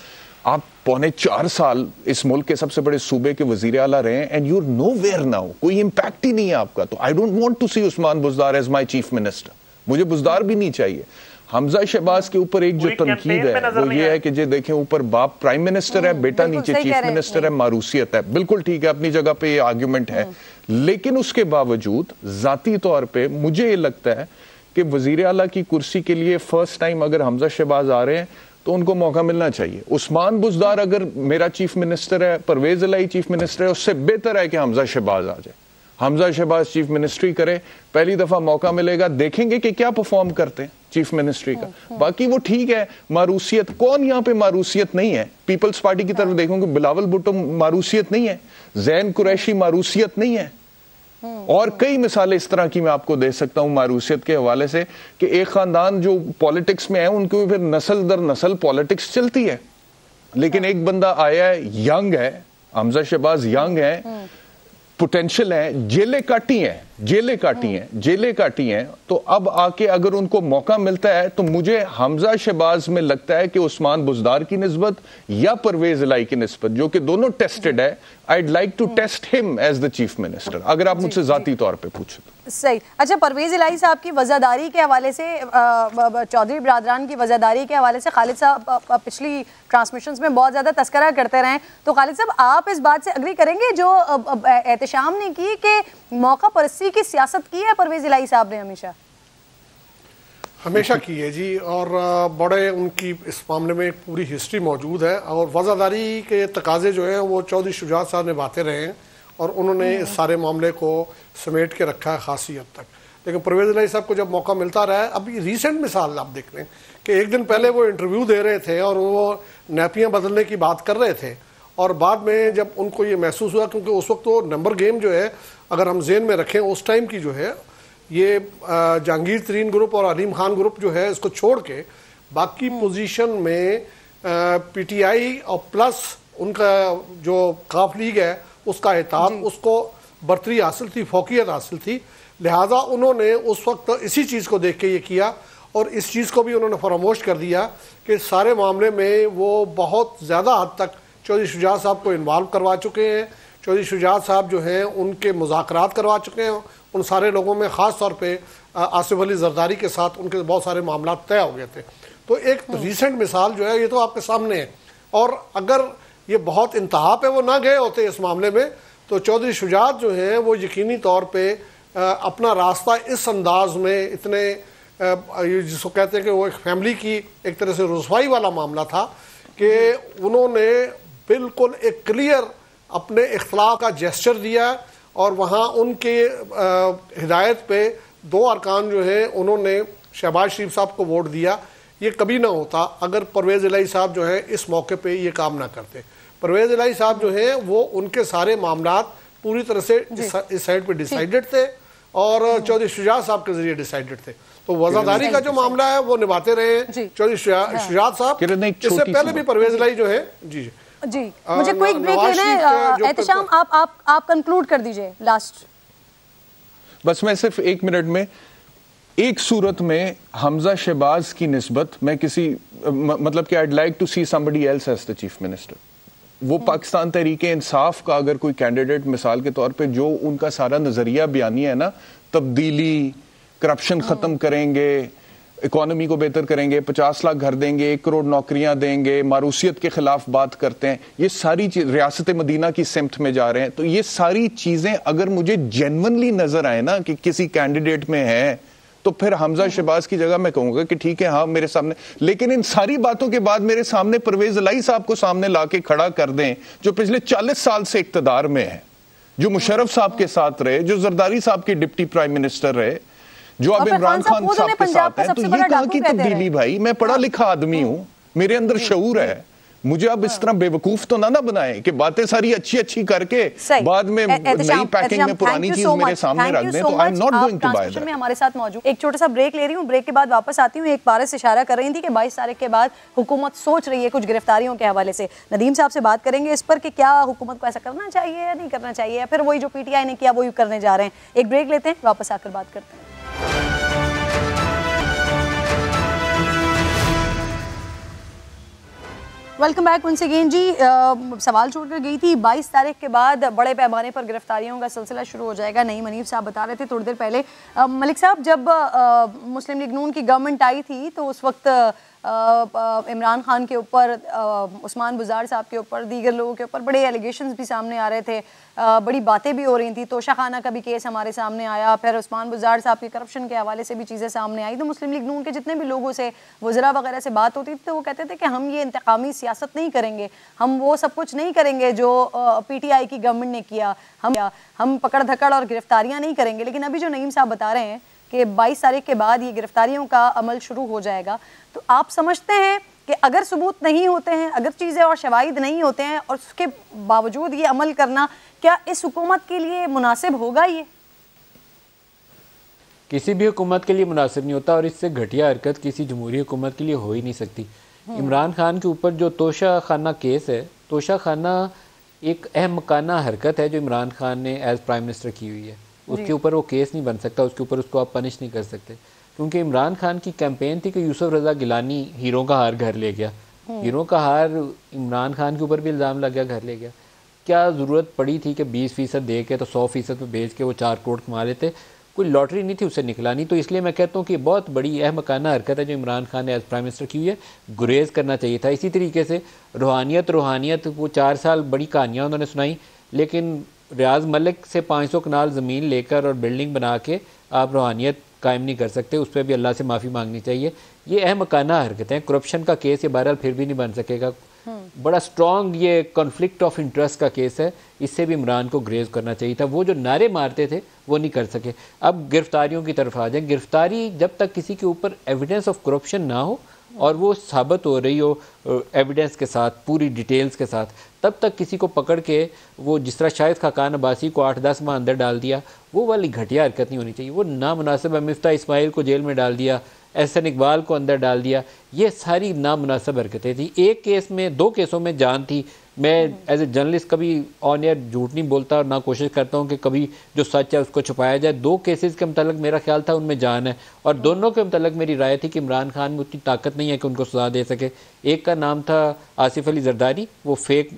आप 4.25 साल इस मुल्क के सबसे बड़े सूबे के वजीर आला रहे हैं एंड यूर नोवेयर नाउ, कोई इम्पैक्ट ही नहीं है आपका। तो I don't want to see Usman Buzdar as my chief minister, मुझे बुज़दार भी नहीं चाहिए। हमजा शहबाज के ऊपर एक जो तनकीद है वो ये है कि जे देखें, ऊपर बाप प्राइम मिनिस्टर है, बेटा नीचे चीफ मिनिस्टर है, मारूसियत है। बिल्कुल ठीक है, अपनी जगह पे ये आर्ग्यूमेंट है, लेकिन उसके बावजूद जाती तौर पे मुझे ये लगता है कि वजीर आला की कुर्सी के लिए फर्स्ट टाइम अगर हमजा शहबाज आ रहे हैं, तो उनको मौका मिलना चाहिए। उस्मान बुज़दार अगर मेरा चीफ मिनिस्टर है, परवेज इलाही चीफ मिनिस्टर है, उससे बेहतर है कि हमजा शहबाज आ जाए। हमजा शहबाज चीफ मिनिस्ट्री करे, पहली दफा मौका मिलेगा, देखेंगे कि क्या परफॉर्म करते हैं चीफ मिनिस्ट्री का। बाकी वो ठीक है, मारूसियत, कौन यहाँ पे मारूसियत नहीं है? पीपल्स पार्टी की तरफ देखोगे, बिलावल भुट्टो मारूसियत नहीं है, ज़ैन कुरैशी मारूसियत नहीं है, और कई मिसालें इस तरह की मैं आपको दे सकता हूं मारूसियत के हवाले से कि एक खानदान जो पॉलिटिक्स में है उनको फिर नस्ल दर नस्ल पॉलिटिक्स चलती है। लेकिन एक बंदा आया है, यंग है, हमजा शहबाज यंग है, पोटेंशियल है, जेलें काटी हैं, तो अब आके अगर उनको मौका मिलता है तो मुझे हमजा शहबाज में लगता है कि उस्मान बुज़दार की निस्बत या परवेज इलाही की निस्बत, जो कि दोनों टेस्टेड है, I'd like to test him as the chief minister, अगर आप मुझसे जाती तौर पे पूछे तो। सही। अच्छा, परवेज इलाही साहब की वज़ादारी के हवाले से, चौधरी बिरादरान की वज़ादारी के हवाले से खालिद साहब पिछली ट्रांसमिशंस में बहुत ज़्यादा तस्करा करते रहे, तो खालिद साहब आप इस बात से अग्री करेंगे जो एहतशाम ने की कि मौका परस्ती की सियासत की है परवेज इलाही साहब ने हमेशा की है जी, और बड़े उनकी इस मामले में एक पूरी हिस्ट्री मौजूद है, और वज़ादारी के तकाजे जो हैं वो चौधरी शुजात साहब निभाते रहे हैं, और उन्होंने इस सारे मामले को समेट के रखा है खासी हद तक। लेकिन परवेज इलाही साहब को जब मौका मिलता रहा है, अभी रिसेंट मिसाल आप देख लें कि एक दिन पहले वो इंटरव्यू दे रहे थे और वो नैपियाँ बदलने की बात कर रहे थे, और बाद में जब उनको ये महसूस हुआ, क्योंकि उस वक्त वो नंबर गेम जो है अगर हम जेन में रखें उस टाइम की जो है, ये जहांगीर तरीन ग्रुप और अलीम खान ग्रुप जो है इसको छोड़ के बाकी पोजीशन में पीटीआई और प्लस उनका जो काफ लीग है उसका एहताम, उसको बर्तरी हासिल थी, फोकियत हासिल थी, लिहाजा उन्होंने उस वक्त इसी चीज़ को देख के ये किया, और इस चीज़ को भी उन्होंने फरामोश कर दिया कि सारे मामले में वो बहुत ज़्यादा हद तक चौधरी शुजात साहब को इन्वॉल्व करवा चुके हैं। चौधरी शुजात साहब जो हैं उनके मुज़ाकरात करवा चुके हैं उन सारे लोगों में, ख़ास तौर पे आसिफ अली जरदारी के साथ उनके बहुत सारे मामला तय हो गए थे। तो एक रिसेंट मिसाल जो है ये तो आपके सामने है, और अगर ये बहुत इंतहा पे वो ना गए होते इस मामले में तो चौधरी शुजात जो हैं वो यकीनी तौर पे अपना रास्ता इस अंदाज में इतने जिसको कहते हैं कि वो एक फैमिली की एक तरह से रुसवाई वाला मामला था कि उन्होंने बिल्कुल एक क्लियर अपने इख्तिलाफ का जेस्चर दिया, और वहाँ उनके हिदायत पे 2 अरकान जो है उन्होंने शहबाज शरीफ साहब को वोट दिया। ये कभी ना होता अगर परवेज इलाही साहब जो है इस मौके पे ये काम ना करते। परवेज इलाही साहब जो है वो उनके सारे मामलात पूरी तरह से इस साइड पे डिसाइडेड थे, और चौधरी शुजात साहब के जरिए डिसाइडेड थे। तो वज़ादारी का जो मामला है वो निभाते रहे हैं चौधरी शुजात साहब, इससे पहले भी परवेज इलाही जो है। जी जी, मुझे क्विक ब्रेक लेना है एहतशाम, आप कंक्लूड कर दीजिए लास्ट। बस मैं सिर्फ 1 मिनट में, एक सूरत में हमजा शहबाज की निस्बत मैं किसी मतलब कि I'd like to see somebody else as the chief minister. वो पाकिस्तान तहरीक इंसाफ का अगर कोई कैंडिडेट मिसाल के तौर पे जो उनका सारा नजरिया बयानी है ना, तब्दीली, करप्शन खत्म करेंगे, इकोनॉमी को बेहतर करेंगे, 50 लाख घर देंगे, 1 करोड़ नौकरियां देंगे, मारूसियत के खिलाफ बात करते हैं, ये सारी चीज रियासत मदीना की सिमत में जा रहे हैं, तो ये सारी चीजें अगर मुझे जेन्युइनली नजर आए ना कि किसी कैंडिडेट में है, तो फिर हमजा शहबाज की जगह मैं कहूंगा कि ठीक है, हाँ मेरे सामने, लेकिन इन सारी बातों के बाद मेरे सामने परवेज इलाही साहब को सामने लाके खड़ा कर दें, जो पिछले 40 साल से इक्तदार में है, जो मुशर्रफ साहब के साथ रहे, जो जरदारी साहब के डिप्टी प्राइम मिनिस्टर रहे, जो अब इमरान खान साहब के साथ है। तो ये कहां की तब्दीली भाई? मैं पढ़ा लिखा आदमी हूं, मेरे अंदर शऊर है, मुझे अब इस तरह बेवकूफ तो ना बनाए कि बातें सारी अच्छी अच्छी करके बाद में नई पैकिंग में पुरानी चीज मेरे सामने रख दें, तो I am not going to buy that. में हमारे साथ मौजूद, एक छोटा सा ब्रेक ले रही हूँ, ब्रेक के बाद वापस आती हूँ। एक बार से इशारा कर रही थी कि 22 तारीख के बाद हुकूमत सोच रही है कुछ गिरफ्तारियों के हवाले से। नदीम साहब से बात करेंगे इस पर कि क्या हुकूमत को ऐसा करना चाहिए या नहीं करना चाहिए, या फिर वही जो पीटीआई ने किया वही करने जा रहे हैं। एक ब्रेक लेते हैं, वापस आकर बात करते हैं। वेलकम बैक वंस अगेन जी। सवाल छोड़कर गई थी, 22 तारीख के बाद बड़े पैमाने पर गिरफ्तारियों का सिलसिला शुरू हो जाएगा। नईम हनीफ साहब बता रहे थे थोड़ी देर पहले। मलिक साहब, जब मुस्लिम लीग नून की गवर्नमेंट आई थी तो उस वक्त इमरान खान के ऊपर, उस्मान बुज़ार साहब के ऊपर, दीगर लोगों के ऊपर बड़े एलिगेशंस भी सामने आ रहे थे, बड़ी बातें भी हो रही थी। तोशा खाना का भी केस हमारे सामने आया, फिर उस्मान बुज़ार साहब के करप्शन के हवाले से भी चीज़ें सामने आई। तो मुस्लिम लीग नून के जितने भी लोगों से, वज़रा वगैरह से बात होती थी तो वो कहते थे कि हम ये इंतकामी सियासत नहीं करेंगे, हम वो सब कुछ नहीं करेंगे जो PTI की गवर्नमेंट ने किया, हम पकड़ धकड़ और गिरफ्तारियाँ नहीं करेंगे। लेकिन अभी जो नईम साहब बता रहे हैं कि 22 तारीख के बाद ये गिरफ्तारियों का अमल शुरू हो जाएगा, तो आप समझते हैं कि अगर सबूत नहीं होते हैं, अगर चीज़ें और शवाहिद नहीं होते हैं और उसके बावजूद ये अमल करना क्या इस हुकूमत के लिए मुनासिब होगा? ये किसी भी हुकूमत के लिए मुनासिब नहीं होता और इससे घटिया हरकत किसी जमहूरी हुकूमत के लिए हो ही नहीं सकती। इमरान खान के ऊपर जो तोशा खाना केस है, तोशा खाना एक अहमकाना हरकत है जो इमरान खान ने एज प्राइम मिनिस्टर की हुई है। उसके ऊपर वो केस नहीं बन सकता, उसके ऊपर उसको आप पनिश नहीं कर सकते, क्योंकि इमरान खान की कैंपेन थी कि यूसुफ रजा गिलानी हीरो का हार घर ले गया। हीरो का हार इमरान खान के ऊपर भी इल्ज़ाम लग गया, घर ले गया। क्या ज़रूरत पड़ी थी कि 20% दे के तो 100% में बेच के वो 4 करोड़ कमा लेते? कोई लॉटरी नहीं थी, उससे निकला नहीं। तो इसलिए मैं कहता हूँ कि बहुत बड़ी अहमकाना हरकत है जो इमरान खान ने एज प्राइम मिनिस्टर की हुई है, गुरेज करना चाहिए था। इसी तरीके से रूहानियत वो 4 साल बड़ी कहानियाँ उन्होंने सुनाई, लेकिन रियाज मलिक से 500 कनाल ज़मीन लेकर और बिल्डिंग बना के आप रूहानियत कायम नहीं कर सकते, उस पर भी अल्लाह से माफ़ी मांगनी चाहिए। ये अहमकाना हरकतें, करप्शन का केस ये बहरहाल फिर भी नहीं बन सकेगा। बड़ा स्ट्रॉन्ग ये कॉन्फ्लिक्ट ऑफ इंटरेस्ट का केस है, इससे भी इमरान को ग्रेज करना चाहिए था। वो जो नारे मारते थे वो नहीं कर सके। अब गिरफ्तारियों की तरफ आ जाए। गिरफ्तारी जब तक किसी के ऊपर एविडेंस ऑफ करप्शन ना हो और वो साबित हो रही हो एविडेंस के साथ, पूरी डिटेल्स के साथ, तब तक किसी को पकड़ के वो जिस तरह शाहिद खाकान अब्बासी को 8-10 माह अंदर डाल दिया, वो वाली घटिया हरकत नहीं होनी चाहिए। वो नामुनासिब है। मिफ्ता इस्माइल को जेल में डाल दिया, एहसन इकबाल को अंदर डाल दिया, ये सारी नामुनासिब हरकतें थी। एक केस में, 2 केसों में जान थी। मैं एज ए जर्नलिस्ट कभी ऑन एयर झूठ नहीं बोलता और ना कोशिश करता हूँ कि कभी जो सच है उसको छुपाया जाए। 2 केसेस के मतलब मेरा ख्याल था उनमें जान है, और दोनों के मतलब मेरी राय थी कि इमरान खान में उतनी ताकत नहीं है कि उनको सजा दे सके। एक का नाम था आसिफ अली जरदारी, वो फेक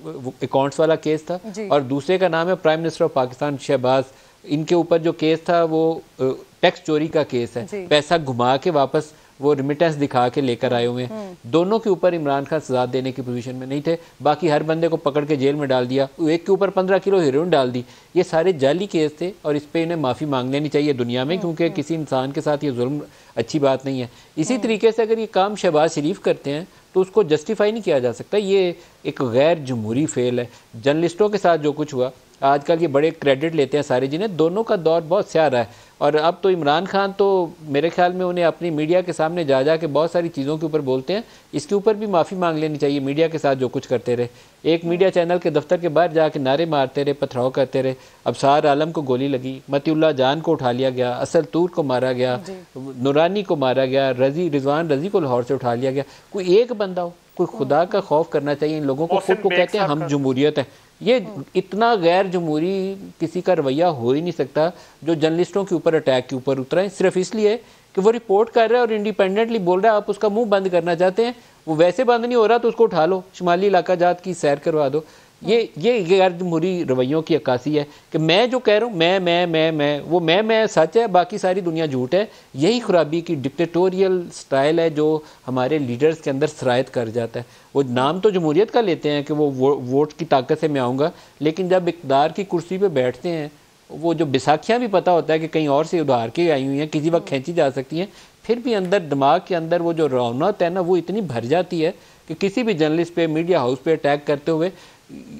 अकाउंट्स वाला केस था, और दूसरे का नाम है prime minister of Pakistan Shahbaz. इनके ऊपर जो केस था वो टैक्स चोरी का केस है, पैसा घुमा के वापस वो रिमिटेंस दिखा के लेकर आए हुए हैं। दोनों के ऊपर इमरान खान सजा देने की पोजीशन में नहीं थे। बाकी हर बंदे को पकड़ के जेल में डाल दिया, एक के ऊपर 15 किलो हेरोइन डाल दी। ये सारे जाली केस थे और इस पे इन्हें माफ़ी मांग लेनी चाहिए दुनिया में, क्योंकि किसी इंसान के साथ ये जुल्म अच्छी बात नहीं है। इसी तरीके से अगर ये काम शहबाज शरीफ करते हैं तो उसको जस्टिफाई नहीं किया जा सकता। ये एक गैर जमहूरी फेल है। जर्नलिस्टों के साथ जो कुछ हुआ, आजकल ये बड़े क्रेडिट लेते हैं सारे, जिन्हें दोनों का दौर बहुत स्यारा है। और अब तो इमरान खान तो मेरे ख्याल में उन्हें अपनी मीडिया के सामने जा जा के बहुत सारी चीज़ों के ऊपर बोलते हैं। इसके ऊपर भी माफ़ी मांग लेनी चाहिए। मीडिया के साथ जो कुछ करते रहे, एक मीडिया चैनल के दफ्तर के बाहर जाके नारे मारते रहे, पथराव करते रहे। अबसार आलम को गोली लगी, मतीउल्लाह जान को उठा लिया गया, असल तूर को मारा गया, नूरानी को मारा गया, रिजवान रजी को लाहौर से उठा लिया गया। कोई एक बंदा हो, कोई खुदा का खौफ करना चाहिए इन लोगों को। खुद को कहते हैं हम जमहूरियत है। ये इतना गैर जमहूरी किसी का रवैया हो ही नहीं सकता जो जर्नलिस्टों के ऊपर अटैक के ऊपर उतरा है, सिर्फ इसलिए कि वो रिपोर्ट कर रहा है और इंडिपेंडेंटली बोल रहा है। आप उसका मुंह बंद करना चाहते हैं, वो वैसे बंद नहीं हो रहा तो उसको उठा लो, शुमाली इलाका जात की सैर करवा दो। ये गैर जमहूरी रवैयों की अक्कासी है कि मैं जो कह रहा हूँ मैं वो मैं सच है, बाकी सारी दुनिया झूठ है। यही खराबी की डिक्टेटोरियल स्टाइल है जो हमारे लीडर्स के अंदर सरायत कर जाता है। वो नाम तो जमहूरियत का लेते हैं कि वो वोट की ताकत से मैं आऊँगा, लेकिन जब इक़्तिदार की कुर्सी पर बैठते हैं, वो जो बैसाखियाँ भी पता होता है कि कहीं और से उधार के आई हुई हैं, किसी वक्त खींची जा सकती हैं, फिर भी अंदर दिमाग के अंदर वो जो रौनक है ना, वो इतनी भर जाती है कि किसी भी जर्नलिस्ट पे, मीडिया हाउस पे अटैक करते हुए,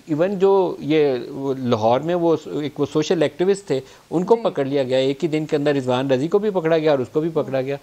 इवन जो ये लाहौर में वो सोशल एक्टिविस्ट थे उनको पकड़ लिया गया। एक ही दिन के अंदर रिजवान रजी को भी पकड़ा गया और उसको भी पकड़ा गया।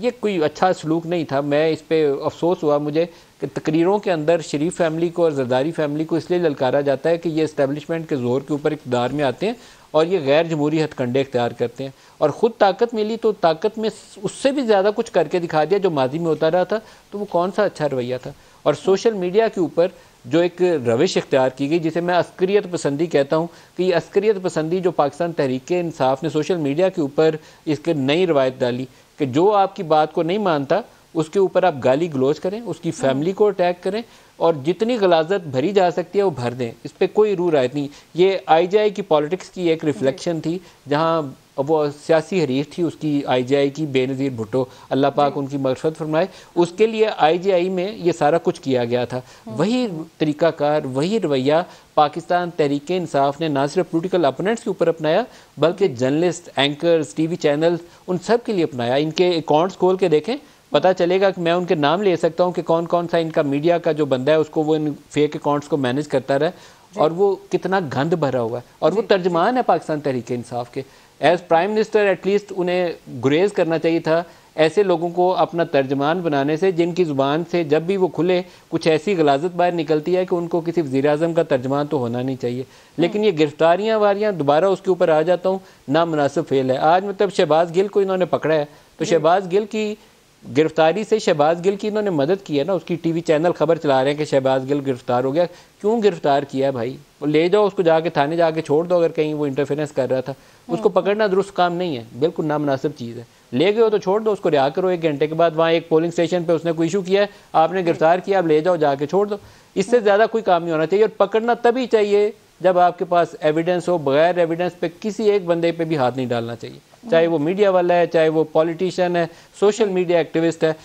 ये कोई अच्छा सलूक नहीं था। मैं इस पे अफसोस हुआ मुझे कि तकरीरों के अंदर शरीफ फैमिली को और जरदारी फैमिली को इसलिए ललकारा जाता है कि ये इस्टेब्लिशमेंट के जोर के ऊपर इक़्तिदार में आते हैं और ये गैर जमहूरी हथकंडे इख्तियार करते हैं, और ख़ुद ताकत मिली तो ताकत में उससे भी ज़्यादा कुछ करके दिखा दिया जो माजी में होता रहा था। तो वो कौन सा अच्छा रवैया था। और सोशल मीडिया के ऊपर जो एक रविश इख्तियार की गई, जिसे मैं अस्करियत पसंदी कहता हूँ, कि ये अस्करियत पसंदी जो पाकिस्तान तहरीक-ए-इंसाफ ने सोशल मीडिया के ऊपर इसके नई रवायत डाली कि जो आपकी बात को नहीं मानता उसके ऊपर आप गाली गलोच करें, उसकी फैमिली को अटैक करें और जितनी गलाजत भरी जा सकती है वो भर दें। इस पर कोई रू रायत नहीं। ये IGI की पॉलिटिक्स की एक रिफ्लेक्शन थी, जहाँ और वो सियासी हरीफ थी उसकी IGI की, बेनज़ीर भुट्टो, अल्लाह पाक उनकी मग़फ़िरत फरमाए, उसके लिए IGI में ये सारा कुछ किया गया था। वही तरीक़ाकार, वही रवैया पाकिस्तान तहरीक इंसाफ ने ना सिर्फ पोलिटिकल अपोनेंट्स के ऊपर अपनाया बल्कि जर्नलिस्ट, एंकर्स, TV चैनल, उन सब के लिए अपनाया। इनके अकाउंट्स खोल के देखें, पता चलेगा कि मैं उनके नाम ले सकता हूँ कि कौन कौन सा इनका मीडिया का जो बंदा है उसको वो इन फेक अकाउंट्स को मैनेज करता रहा और वो कितना गंद भरा हुआ है। और वो तर्जमान है पाकिस्तान तहरीक इंसाफ के। एज प्राइम मिनिस्टर एटलीस्ट उन्हें गुरेज करना चाहिए था ऐसे लोगों को अपना तर्जमान बनाने से जिनकी ज़ुबान से जब भी वो खुले कुछ ऐसी गलाजत बाहर निकलती है कि उनको किसी वज़ीर-ए-आज़म का तर्जमान तो होना नहीं चाहिए। लेकिन ये गिरफ्तारियाँ वारियाँ, दोबारा उसके ऊपर आ जाता हूँ, नामुनासिब फेल है। आज मतलब शहबाज गिल को इन्होंने पकड़ा है तो शहबाज गिल की गिरफ्तारी से शहबाज गिल की इन्होंने मदद की है ना। उसकी TV चैनल खबर चला रहे हैं कि शहबाज गिल गिरफ्तार हो गया। क्यों गिरफ्तार किया है भाई? वो ले जाओ उसको, जाके थाने जाके छोड़ दो अगर कहीं वो इंटरफेरेंस कर रहा था। उसको पकड़ना दुरुस्त काम नहीं है, बिल्कुल नामुनासिब चीज़ है। ले गए हो तो छोड़ दो उसको, रिहा करो। 1 घंटे के बाद वहाँ एक पोलिंग स्टेशन पे उसने कोई इशू किया है, आपने गिरफ्तार किया, आप ले जाओ, जाके छोड़ दो। इससे ज़्यादा कोई काम नहीं होना चाहिए। और पकड़ना तभी चाहिए जब आपके पास एविडेंस हो। बगैर एविडेंस पे किसी एक बंदे पे भी हाथ नहीं डालना चाहिए, चाहे वो मीडिया वाला है, चाहे वो पॉलिटिशियन है, सोशल मीडिया एक्टिविस्ट है।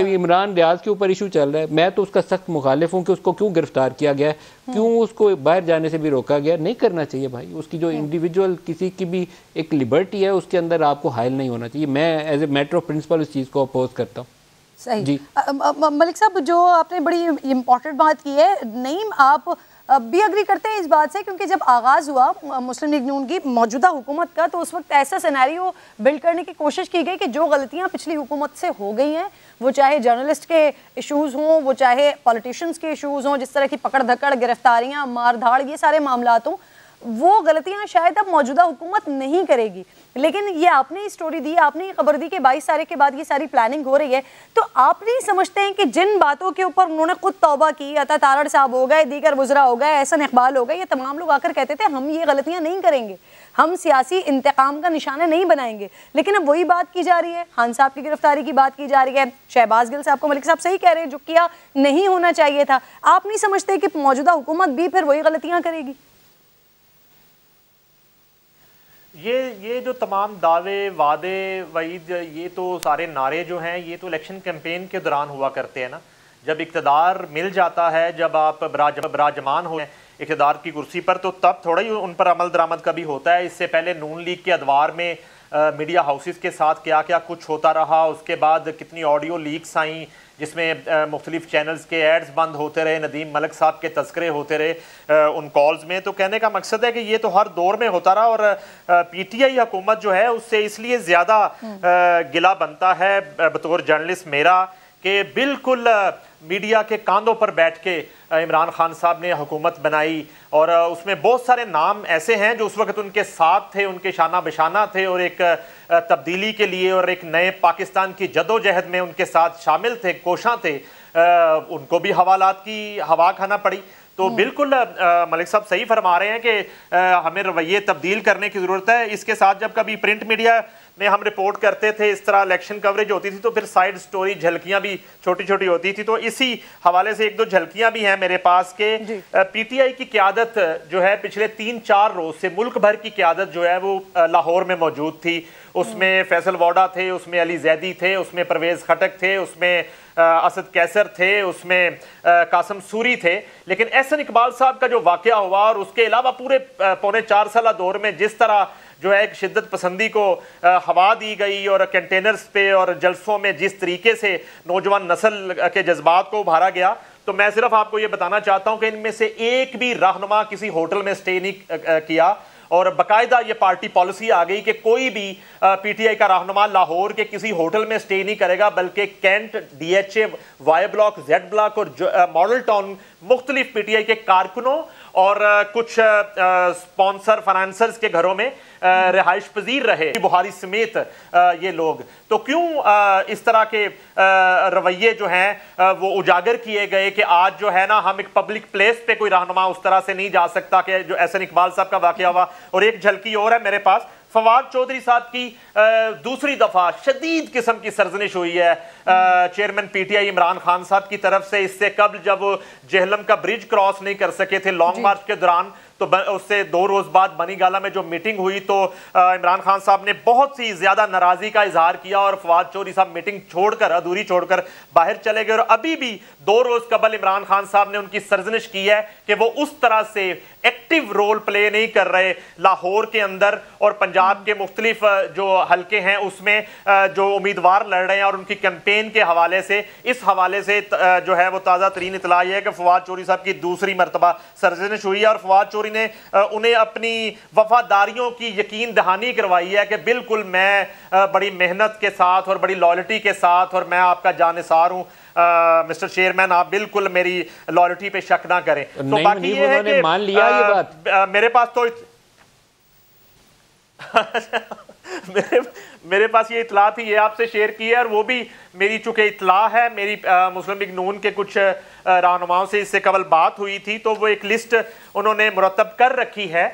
इमरान रियाज के ऊपर इशू चल रहा है, मैं तो उसका सख्त मुखालिफ हूँ कि उसको क्यों गिरफ्तार किया गया है, क्यों उसको बाहर जाने से भी रोका गया। नहीं करना चाहिए भाई। उसकी जो इंडिविजुअल किसी की भी एक लिबर्टी है उसके अंदर आपको हायल नहीं होना चाहिए। मैं as a matter of principle उस चीज़ को अपोज करता हूँ। सही जी। मलिक साहब, जो आपने बड़ी इम्पोर्टेंट बात की है, नईम आप भी अग्री करते हैं इस बात से, क्योंकि जब आगाज़ हुआ मुस्लिम लीग नून की मौजूदा हुकूमत का तो उस वक्त ऐसा सिनेरियो बिल्ड करने की कोशिश की गई कि जो गलतियां पिछली हुकूमत से हो गई हैं, वो चाहे जर्नलिस्ट के इशूज़ हों, वो चाहे पॉलिटिशियंस के इशूज़ हों, जिस तरह की पकड़ धकड़, गिरफ्तारियाँ, मार धाड़, ये सारे मामलात हों, वो गलतियां शायद अब मौजूदा हुकूमत नहीं करेगी। लेकिन ये आपने स्टोरी दी, आपने ये खबर दी कि 22 तारीख के बाद ये सारी प्लानिंग हो रही है, तो आप नहीं समझते हैं कि जिन बातों के ऊपर उन्होंने खुद तौबा की, अता तारड़ साहब हो गए, दीगर वुज़रा हो गए, एहसन इकबाल हो गए, ये तमाम लोग आकर कहते थे हम ये गलतियां नहीं करेंगे, हम सियासी इंतकाम का निशाना नहीं बनाएंगे, लेकिन अब वही बात की जा रही है। खान साहब की गिरफ्तारी की बात की जा रही है, शहबाज गिल साहब को मलिक साहब सही कह रहे हैं, जो किया नहीं होना चाहिए था। आप नहीं समझते कि मौजूदा हुकूमत भी फिर वही गलतियां करेगी? ये जो तमाम दावे, वादे, वईद, ये तो सारे नारे जो हैं ये तो इलेक्शन कैंपेन के दौरान हुआ करते हैं ना। जब इक़्तिदार मिल जाता है, जब आप बराजमान हो इक़्तिदार की कुर्सी पर, तो तब थोड़ा ही उन पर अमल दरामद का भी होता है। इससे पहले नून लीग के अदवार में मीडिया हाउसेस के साथ क्या क्या कुछ होता रहा, उसके बाद कितनी ऑडियो लीक्स आई जिसमें मुख्तलिफ चैनल्स के एड्स बंद होते रहे, नदीम मलिक साहब के तस्करे होते रहे उन कॉल्स में। तो कहने का मकसद है कि ये तो हर दौर में होता रहा और PTI हुकूमत जो है उससे इसलिए ज़्यादा गिला बनता है बतौर जर्नलिस्ट मेरा कि बिल्कुल मीडिया के कांधों पर बैठ के इमरान खान साहब ने हुकूमत बनाई और उसमें बहुत सारे नाम ऐसे हैं जो उस वक्त उनके साथ थे, उनके शाना बशाना थे और एक तब्दीली के लिए और एक नए पाकिस्तान की जदोजहद में उनके साथ शामिल थे, कोशां थे। उनको भी हवालात की हवा खाना पड़ी। तो बिल्कुल मलिक साहब सही फरमा रहे हैं कि हमें रवैये तब्दील करने की ज़रूरत है। इसके साथ जब कभी प्रिंट मीडिया में हम रिपोर्ट करते थे, इस तरह इलेक्शन कवरेज होती थी, तो फिर साइड स्टोरी झलकियां भी छोटी छोटी होती थी। तो इसी हवाले से 1-2 झलकियां भी हैं मेरे पास के PTI की क़यादत जो है पिछले 3-4 रोज़ से मुल्क भर की क़यादत जो है वो लाहौर में मौजूद थी। उसमें फैसल वोडा थे, उसमें अली जैदी थे, उसमें परवेज़ खटक थे, उसमें असद कैसर थे, उसमें कासम सूरी थे। लेकिन एहसन इकबाल साहब का जो वाक़या हुआ और उसके अलावा पूरे पौने 4 साल दौर में जिस तरह जो है एक शिद्दत पसंदी को हवा दी गई और कंटेनर्स पे और जलसों में जिस तरीके से नौजवान नस्ल के जज्बात को उभारा गया, तो मैं सिर्फ आपको ये बताना चाहता हूँ कि इनमें से एक भी रहनुमा किसी होटल में स्टे नहीं किया और बाकायदा ये पार्टी पॉलिसी आ गई कि कोई भी PTI का रहनुमा लाहौर के किसी होटल में स्टे नहीं करेगा, बल्कि cantt, DHA, Y block, Z block और मॉडल टाउन मुख्तलिफ PTI के कारकुनों और कुछ स्पॉन्सर फाइनेंसर्स के घरों में रिहाइश पजीर रहे, बुहारी समेत ये लोग। तो क्यों इस तरह के रवैये जो हैं वो उजागर किए गए कि आज जो है ना हम एक पब्लिक प्लेस पे कोई रहनुमा उस तरह से नहीं जा सकता कि जो एहसन इकबाल साहब का वाकया हुआ। और एक झलकी और है मेरे पास, फवाद चौधरी साहब की दूसरी दफा शदीद किस्म की सरजनिश हुई है चेयरमैन PTI इमरान खान साहब की तरफ से। इससे कबल जब वो जेहलम का ब्रिज क्रॉस नहीं कर सके थे लॉन्ग मार्च के दौरान, तो उससे 2 रोज बाद बनीगाला में जो मीटिंग हुई तो इमरान खान साहब ने बहुत सी ज्यादा नाराजगी का इजहार किया और फवाद चौधरी साहब मीटिंग छोड़कर, अधूरी छोड़कर बाहर चले गए। और अभी भी 2 रोज कबल इमरान खान साहब ने उनकी सरजनिश की है कि वो उस तरह से एक्टिव रोल प्ले नहीं कर रहे लाहौर के अंदर और पंजाब के मुख्तलिफ जो हल्के हैं उसमें जो उम्मीदवार लड़ रहे हैं और उनकी कैंपेन के हवाले से। इस हवाले से जो है वो ताज़ा तरीन इतला है कि फवाद चौधरी साहब की दूसरी मरतबा सरजनिश हुई है और फवाद चौधरी ने उन्हें अपनी वफादारियों की यकीन दहानी करवाई है कि बिल्कुल मैं बड़ी मेहनत के साथ और बड़ी लॉयल्टी के साथ और मैं आपका जानिसार हूं मिस्टर चेयरमैन, आप बिल्कुल मेरी लॉयल्टी पे शक ना करें। तो बाकी ये है कि मान लिया ये बात। मेरे पास तो मेरे पास ये इतला थी, ये आपसे शेयर की है और वो भी मेरी चूंकि इतला है, मेरी मुस्लिम लीग नून के कुछ रहनुमाओं से इससे कबल बात हुई थी तो वो एक लिस्ट उन्होंने मुरतब कर रखी है।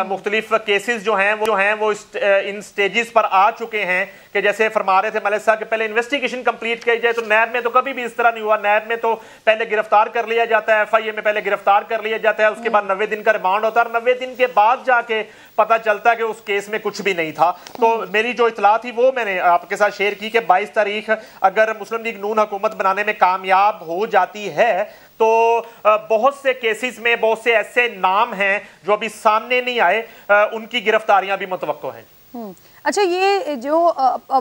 मुख्तलिफ केसेस जो हैं वो इन स्टेजेस पर आ चुके हैं कि जैसे फरमा रहे थे मलिक साहब कि पहले इन्वेस्टिगेशन कंप्लीट की जाए। तो नैब में तो कभी भी इस तरह नहीं हुआ। नैब में तो पहले गिरफ्तार कर लिया जाता है, FIA में पहले गिरफ्तार कर लिया जाता है, उसके बाद 90 दिन का रिमांड होता है और 90 दिन के बाद जाके पता चलता है कि उस केस में कुछ भी नहीं था। तो मेरी जो इतला थी वो मैंने आपके साथ शेयर की कि 22 तारीख अगर मुस्लिम लीग नून हुकूमत बनाने में कामयाब हो जाती है तो बहुत से केसेस में बहुत से ऐसे नाम हैं जो अभी सामने नहीं आए, उनकी गिरफ्तारियां भी मुतवक्को हैं। अच्छा, ये जो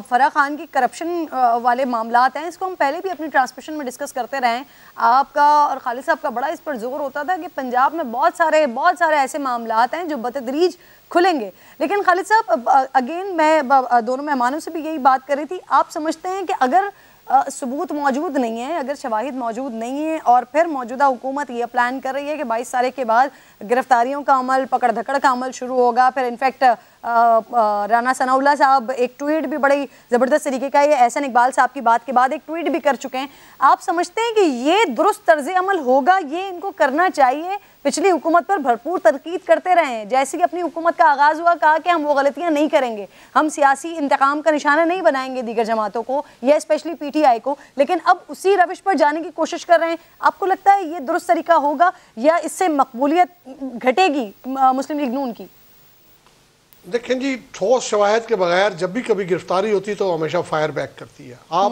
फराह खान की करप्शन वाले मामलात हैं इसको हम पहले भी अपनी ट्रांसमिशन में डिस्कस करते रहे हैं। आपका और खालिद साहब का बड़ा इस पर जोर होता था कि पंजाब में बहुत सारे ऐसे मामलात हैं जो बतदरीज खुलेंगे। लेकिन खालिद साहब अगेन मैं दोनों मेहमानों से भी यही बात कर रही थी, आप समझते हैं कि अगर सबूत मौजूद नहीं है, अगर शवाहिद मौजूद नहीं है और फिर मौजूदा हुकूमत ये प्लान कर रही है कि 22 तारीख के बाद गिरफ्तारियों का अमल, पकड़ धकड़ का अमल शुरू होगा, फिर इनफैक्ट राना सनाउल्लाह साहब एक ट्वीट भी बड़ी ज़बरदस्त तरीके का, ये एहसन इकबाल साहब की बात के बाद एक ट्वीट भी कर चुके हैं, आप समझते हैं कि ये दुरुस्त तर्ज अमल होगा, ये इनको करना चाहिए? पिछली हुकूमत पर भरपूर तनकीद करते रहे हैं, जैसे कि अपनी हुकूमत का आगाज़ हुआ कहा कि हम वो गलतियां नहीं करेंगे, हम सियासी इंतकाम का निशाना नहीं बनाएंगे दीगर जमातों को या स्पेशली PTI को, लेकिन अब उसी रविश पर जाने की कोशिश कर रहे हैं। आपको लगता है ये दुरुस्त तरीका होगा या इससे मकबूलियत घटेगी मुस्लिम लीग नून की? देखें जी, ठोस शवाहिद के बगैर जब भी कभी गिरफ्तारी होती है तो हमेशा फायर बैक करती है। आप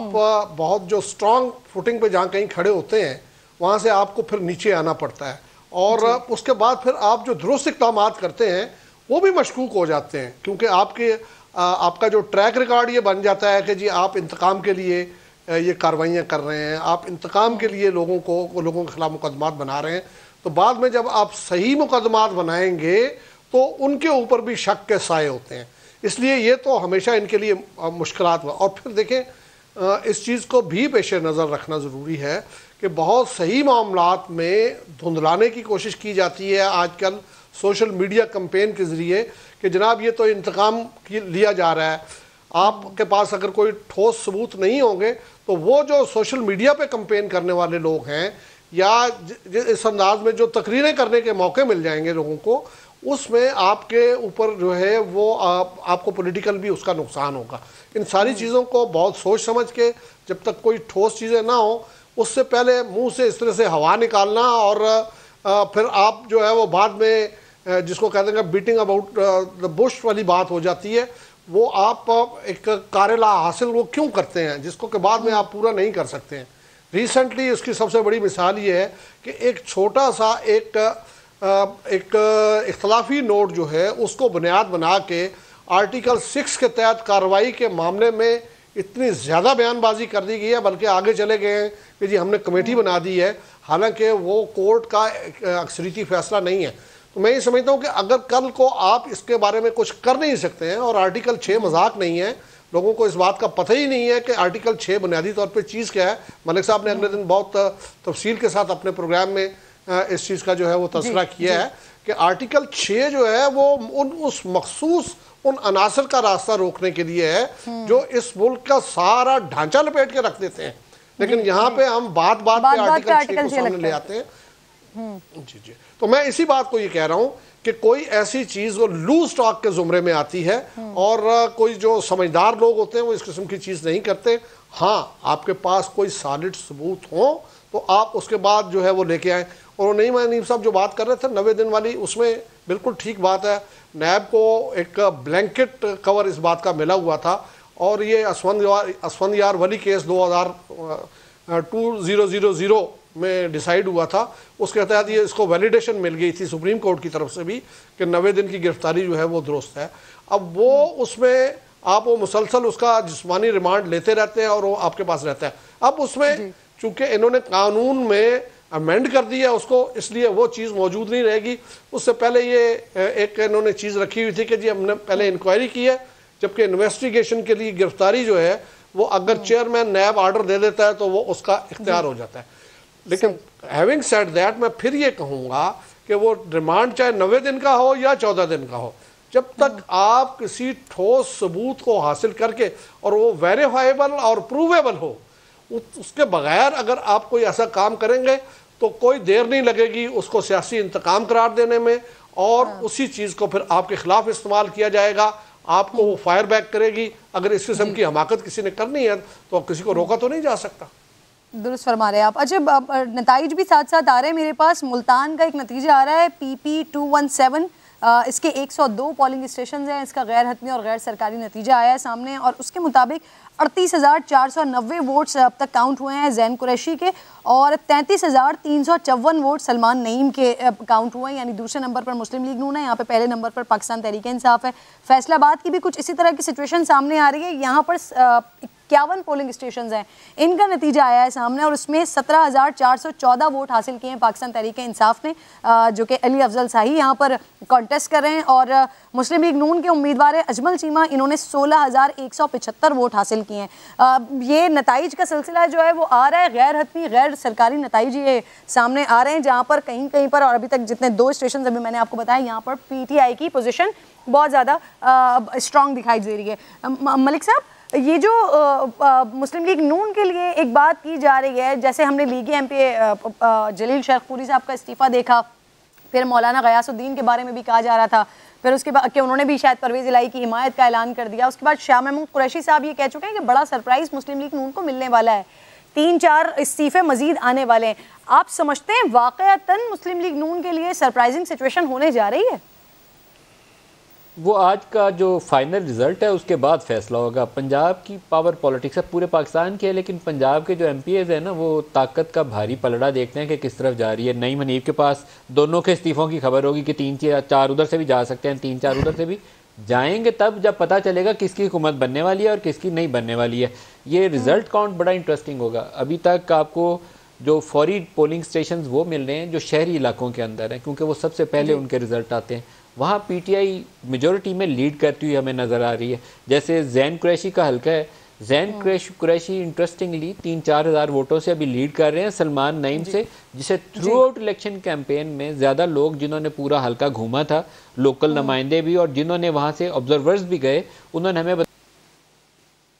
बहुत जो स्ट्रांग फुटिंग पे जहाँ कहीं खड़े होते हैं वहाँ से आपको फिर नीचे आना पड़ता है और उसके बाद फिर आप जो दुरुस्त इक़दाम करते हैं वो भी मशकूक हो जाते हैं, क्योंकि आपका जो ट्रैक रिकॉर्ड ये बन जाता है कि जी आप इंतकाम के लिए ये कार्रवाइयाँ कर रहे हैं, आप इंतकाम के लिए लोगों के खिलाफ मुकदमात बना रहे हैं। तो बाद में जब आप सही मुकदमात बनाएंगे तो उनके ऊपर भी शक के साए होते हैं, इसलिए ये तो हमेशा इनके लिए मुश्किलात हुआ। और फिर देखें, इस चीज़ को भी पेश नज़र रखना ज़रूरी है कि बहुत सही मामलात में धुंधलाने की कोशिश की जाती है आजकल सोशल मीडिया कैंपेन के ज़रिए कि जनाब ये तो इंतकाम लिया जा रहा है। आपके पास अगर कोई ठोस सबूत नहीं होंगे तो वो जो सोशल मीडिया पे कैंपेन करने वाले लोग हैं या इस अंदाज में जो तकरीरें करने के मौके मिल जाएंगे लोगों को, उसमें आपके ऊपर जो है वो आपको पॉलिटिकल भी उसका नुकसान होगा। इन सारी चीज़ों को बहुत सोच समझ के, जब तक कोई ठोस चीज़ें ना हो उससे पहले मुंह से इस तरह से हवा निकालना और फिर आप जो है वो बाद में जिसको कहते हैं बीटिंग अबाउट द बुश वाली बात हो जाती है। वो आप एक कारेला हासिल वो क्यों करते हैं जिसको के बाद में आप पूरा नहीं कर सकते हैं। रिसेंटली इसकी सबसे बड़ी मिसाल ये है कि एक छोटा सा एक इख्तलाफी नोट जो है उसको बुनियाद बना के आर्टिकल 6 के तहत कार्रवाई के मामले में इतनी ज़्यादा बयानबाजी कर दी गई है, बल्कि आगे चले गए हैं कि जी हमने कमेटी बना दी है, हालांकि वो कोर्ट का अक्सरीती फैसला नहीं है। तो मैं ये समझता हूँ कि अगर कल को आप इसके बारे में कुछ कर नहीं सकते हैं और आर्टिकल 6 मजाक नहीं है, लोगों को इस बात का पता ही नहीं है कि आर्टिकल 6 बुनियादी तौर पर चीज़ क्या है। मलिक साहब ने अगले दिन बहुत तफसील के साथ अपने प्रोग्राम में इस चीज़ का जो है वो तस्करा किया है कि आर्टिकल 6 जो है वो उस मखसूस उन अनासर का रास्ता रोकने के लिए है जो इस मुल्क का सारा ढांचा लपेट के रख देते हैं। लेकिन यहाँ पे हम बात पे आर्टिकल 6 को सामने ले आते हैं। जी जी, तो मैं इसी बात को ये कह रहा हूँ कि कोई ऐसी चीज़ वो लूज स्टॉक के जुमरे में आती है और कोई जो समझदार लोग होते हैं वो इस किस्म की चीज़ नहीं करते। हाँ, आपके पास कोई सॉलिड सबूत हो तो आप उसके बाद जो है वो लेके आए। और नईम हनीफ साहब जो बात कर रहे थे 90 दिन वाली, उसमें बिल्कुल ठीक बात है। नैब को एक ब्लैंकेट कवर इस बात का मिला हुआ था, और ये असफंदियार वली केस 2000 में डिसाइड हुआ था, उसके तहत ये इसको वैलिडेशन मिल गई थी सुप्रीम कोर्ट की तरफ से भी कि 90 दिन की गिरफ्तारी जो है वो दुरुस्त है। अब वो उसमें आप वो मुसलसल उसका जिस्मानी रिमांड लेते रहते हैं और वो आपके पास रहता है। अब उसमें चूंकि इन्होंने कानून में अमेंड कर दिया उसको, इसलिए वो चीज़ मौजूद नहीं रहेगी। उससे पहले ये एक इन्होंने चीज़ रखी हुई थी कि जी हमने पहले इंक्वायरी की है, जबकि इन्वेस्टिगेशन के लिए गिरफ्तारी जो है वो अगर चेयरमैन नैब ऑर्डर दे देता है तो वो उसका इख्तियार हो जाता है। लेकिन हैविंग सेड दैट, मैं फिर ये कहूँगा कि वो रिमांड चाहे 90 दिन का हो या 14 दिन का हो, जब तक आप किसी ठोस सबूत को हासिल करके और वो वेरीफाइबल और प्रूवेबल हो, उसके बगैर अगर आप कोई ऐसा काम करेंगे तो कोई देर नहीं लगेगी उसको सियासी इंतकाम करार देने में, और उसी चीज़ को फिर आपके खिलाफ इस्तेमाल किया जाएगा, आपको वो फायर बैक करेगी। अगर इस किस्म की हमाकत किसी ने करनी है तो किसी को रोका तो नहीं जा सकता। दुरुस्त फरमा रहे हैं आप। अच्छा, नताइज भी साथ साथ आ रहे हैं मेरे पास। मुल्तान का एक नतीजा आ रहा है PP217, इसके 102 पोलिंग स्टेशन हैं, इसका गैर हतमी और गैर सरकारी नतीजा आया है सामने, और उसके मुताबिक 38,490 वोट्स अब तक काउंट हुए हैं जैन कुरैशी के, और 33,354 वोट सलमान नईम के काउंट हुए हैं। यानी दूसरे नंबर पर मुस्लिम लीग नून है, यहाँ पे पहले नंबर पर पाकिस्तान तहरीक इंसाफ है। फैसलाबाद की भी कुछ इसी तरह की सिचुएशन सामने आ रही है। यहाँ पर 51 पोलिंग स्टेशन हैं, इनका नतीजा आया है सामने, और उसमें 17,414 वोट हासिल किए हैं पाकिस्तान तहरीक इंसाफ ने, जो कि अली अफजल शाही यहाँ पर कॉन्टेस्ट कर रहे हैं, और मुस्लिम लीग नून के उम्मीदवार अजमल चीमा, इन्होंने 16,175 वोट हासिल किए हैं। ये नताइज का सिलसिला जो है वो आ रहा है, गैर हतमी गैर सरकारी नताइज ये सामने आ रहे हैं, जहाँ पर कहीं कहीं पर, और अभी तक जितने 2 स्टेशन अभी मैंने आपको बताया, यहाँ पर PTI की पोजीशन बहुत ज़्यादा स्ट्रॉन्ग दिखाई दे रही है। मलिक साहब, ये जो मुस्लिम लीग नून के लिए एक बात की जा रही है, जैसे हमने लीगी MP जलील शेखपुरी साहब का इस्तीफ़ा देखा, फिर मौलाना गयासुद्दीन के बारे में भी कहा जा रहा था, फिर उसके बाद कि उन्होंने भी शायद परवेज़ इलाही की हिमायत का ऐलान कर दिया, उसके बाद शाह महमूद कुरैशी साहब ये कह चुके हैं कि बड़ा सरप्राइज़ मुस्लिम लीग नून को मिलने वाला है, 3-4 इस्तीफ़े मजीद आने वाले हैं। आप समझते हैं वाक़अतन मुस्लिम लीग नून के लिए सरप्राइजिंग सिचुएशन होने जा रही है? वो आज का जो फाइनल रिजल्ट है उसके बाद फैसला होगा। पंजाब की पावर पॉलिटिक्स है, पूरे पाकिस्तान की है, लेकिन पंजाब के जो MPs हैं ना, वो ताकत का भारी पलड़ा देखते हैं कि किस तरफ जा रही है। नईम हनीफ के पास दोनों के इस्तीफ़ों की खबर होगी कि 3-4 उधर से भी जा सकते हैं, 3-4 उधर से भी जाएंगे, तब जब पता चलेगा किसकी हुकूमत बनने वाली है और किसकी नहीं बनने वाली है। ये रिज़ल्ट काउंट बड़ा इंटरेस्टिंग होगा। अभी तक आपको जो फौरी पोलिंग स्टेशन वो मिल रहे हैं जो शहरी इलाकों के अंदर हैं, क्योंकि वो सबसे पहले उनके रिज़ल्ट आते हैं। वहाँ PTI मेजॉरिटी में लीड करती हुई हमें नज़र आ रही है। जैसे जैन कुरैशी का हल्का है, जैन कुरैशी इंटरेस्टिंगली 3-4 हज़ार वोटों से अभी लीड कर रहे हैं सलमान नईम से, जिसे थ्रू आउट इलेक्शन कैंपेन में ज़्यादा लोग जिन्होंने पूरा हल्का घूमा था, लोकल नुमाइंदे भी और जिन्होंने वहाँ से ऑब्जर्वर्स भी गए, उन्होंने हमें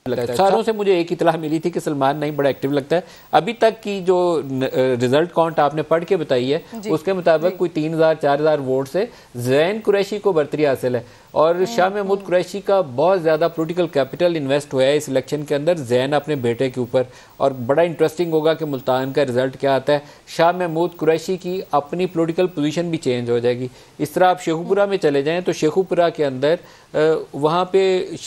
सारों से मुझे एक इतला मिली थी कि सलमान नईम बड़ा एक्टिव लगता है। अभी तक की जो रिजल्ट काउंट आपने पढ़ के बताई है उसके मुताबिक कोई 3,000-4,000 वोट से जैन कुरैशी को बर्तरी हासिल है, और शाह महमूद कुरैशी का बहुत ज़्यादा पॉलिटिकल कैपिटल इन्वेस्ट हुआ है इस इलेक्शन के अंदर जैन अपने बेटे के ऊपर। और बड़ा इंटरेस्टिंग होगा कि मुल्तान का रिजल्ट क्या आता है। शाह महमूद कुरैशी की अपनी पॉलिटिकल पोजीशन भी चेंज हो जाएगी। इस तरह आप शेखुपुरा में चले जाएं तो शेखुपुरा के अंदर वहाँ पे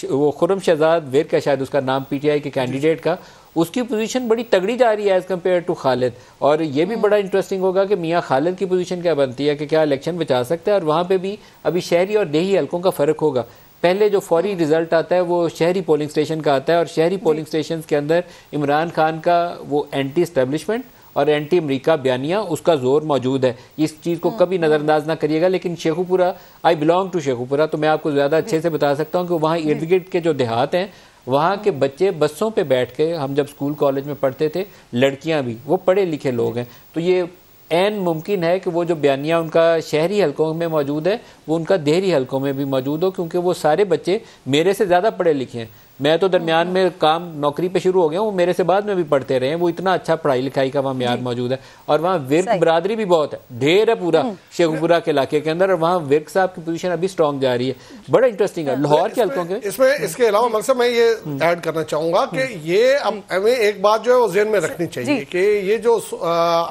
वो खुर्रम शहजाद वेर का शायद उसका नाम PTI के कैंडिडेट का, उसकी पोजीशन बड़ी तगड़ी जा रही है एज़ कम्पेयर टू खालिद। और ये भी बड़ा इंटरेस्टिंग होगा कि मियाँ खालिद की पोजीशन क्या बनती है, कि क्या इलेक्शन बचा सकता है। और वहाँ पे भी अभी शहरी और देही हलकों का फ़र्क होगा। पहले जो फौरी रिजल्ट आता है वो शहरी पोलिंग स्टेशन का आता है, और शहरी पोलिंग स्टेशन के अंदर इमरान खान का वो एंटी इस्टेब्लिशमेंट और एंटी अमरीका बयानिया उसका जोर मौजूद है। इस चीज़ को कभी नज़रअंदाज ना करिएगा। लेकिन Sheikhupura, I belong to Sheikhupura, तो मैं आपको ज़्यादा अच्छे से बता सकता हूँ कि वहाँ इर्द गिर्द के जो देहात हैं वहाँ के बच्चे बसों पे बैठ के, हम जब स्कूल कॉलेज में पढ़ते थे, लड़कियाँ भी, वो पढ़े लिखे लोग हैं। तो ये ऐन मुमकिन है कि वो जो बयानिया उनका शहरी हलकों में मौजूद है वो उनका देहरी हलकों में भी मौजूद हो, क्योंकि वो सारे बच्चे मेरे से ज़्यादा पढ़े लिखे हैं। मैं तो दरमियान में काम नौकरी पे शुरू हो गया हूँ, मेरे से बाद में भी पढ़ते रहे हैं, वो इतना अच्छा पढ़ाई लिखाई का वहाँ म्यार मौजूद है। और वहाँ विर्क बरादरी भी बहुत है, ढेर है पूरा शेखपुरा के इलाके के अंदर, और वहाँ विर्क साहब की पोजीशन अभी स्ट्रॉन्ग जा रही है। बड़ा इंटरेस्टिंग है लाहौर के हल्कों के इसमें। इसके अलावा मकसद मैं ये ऐड करना चाहूंगा कि ये अब हमें एक बात जो है वो ज़हन में रखनी चाहिए कि ये जो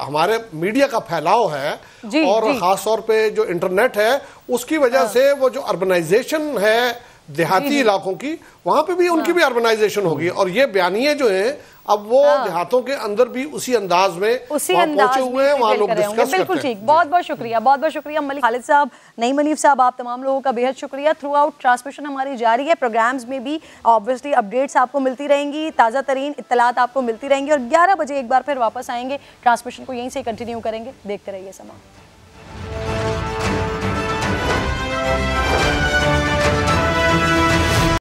हमारे मीडिया का फैलाव है और खास तौर पे जो इंटरनेट है उसकी वजह से वो जो अर्बनाइजेशन है देहाती इलाकों की, वहां पे भी उनकी भी अर्बनाइजेशन होगी, और ये बयानिए जो हैं अब वो देहातों के अंदर भी उसी अंदाज में पहुंचे हुए हैं, वहाँ लोग डिस्कस करते हैं। बिल्कुल ठीक, बहुत बहुत शुक्रिया मलिक खालिद साहब, नईम हनीफ साहब, आप तमाम लोगों का बेहद शुक्रिया। थ्रू आउट ट्रांसमिशन हमारी जारी है, प्रोग्राम्स में भी ऑब्वियसली अपडेट्स आपको मिलती रहेंगी, ताज़ा तरीन इत्तलात आपको मिलती रहेंगी, और 11 बजे एक बार फिर वापस आएंगे, ट्रांसमिशन को यहीं से कंटिन्यू करेंगे। देखते रहिए समा।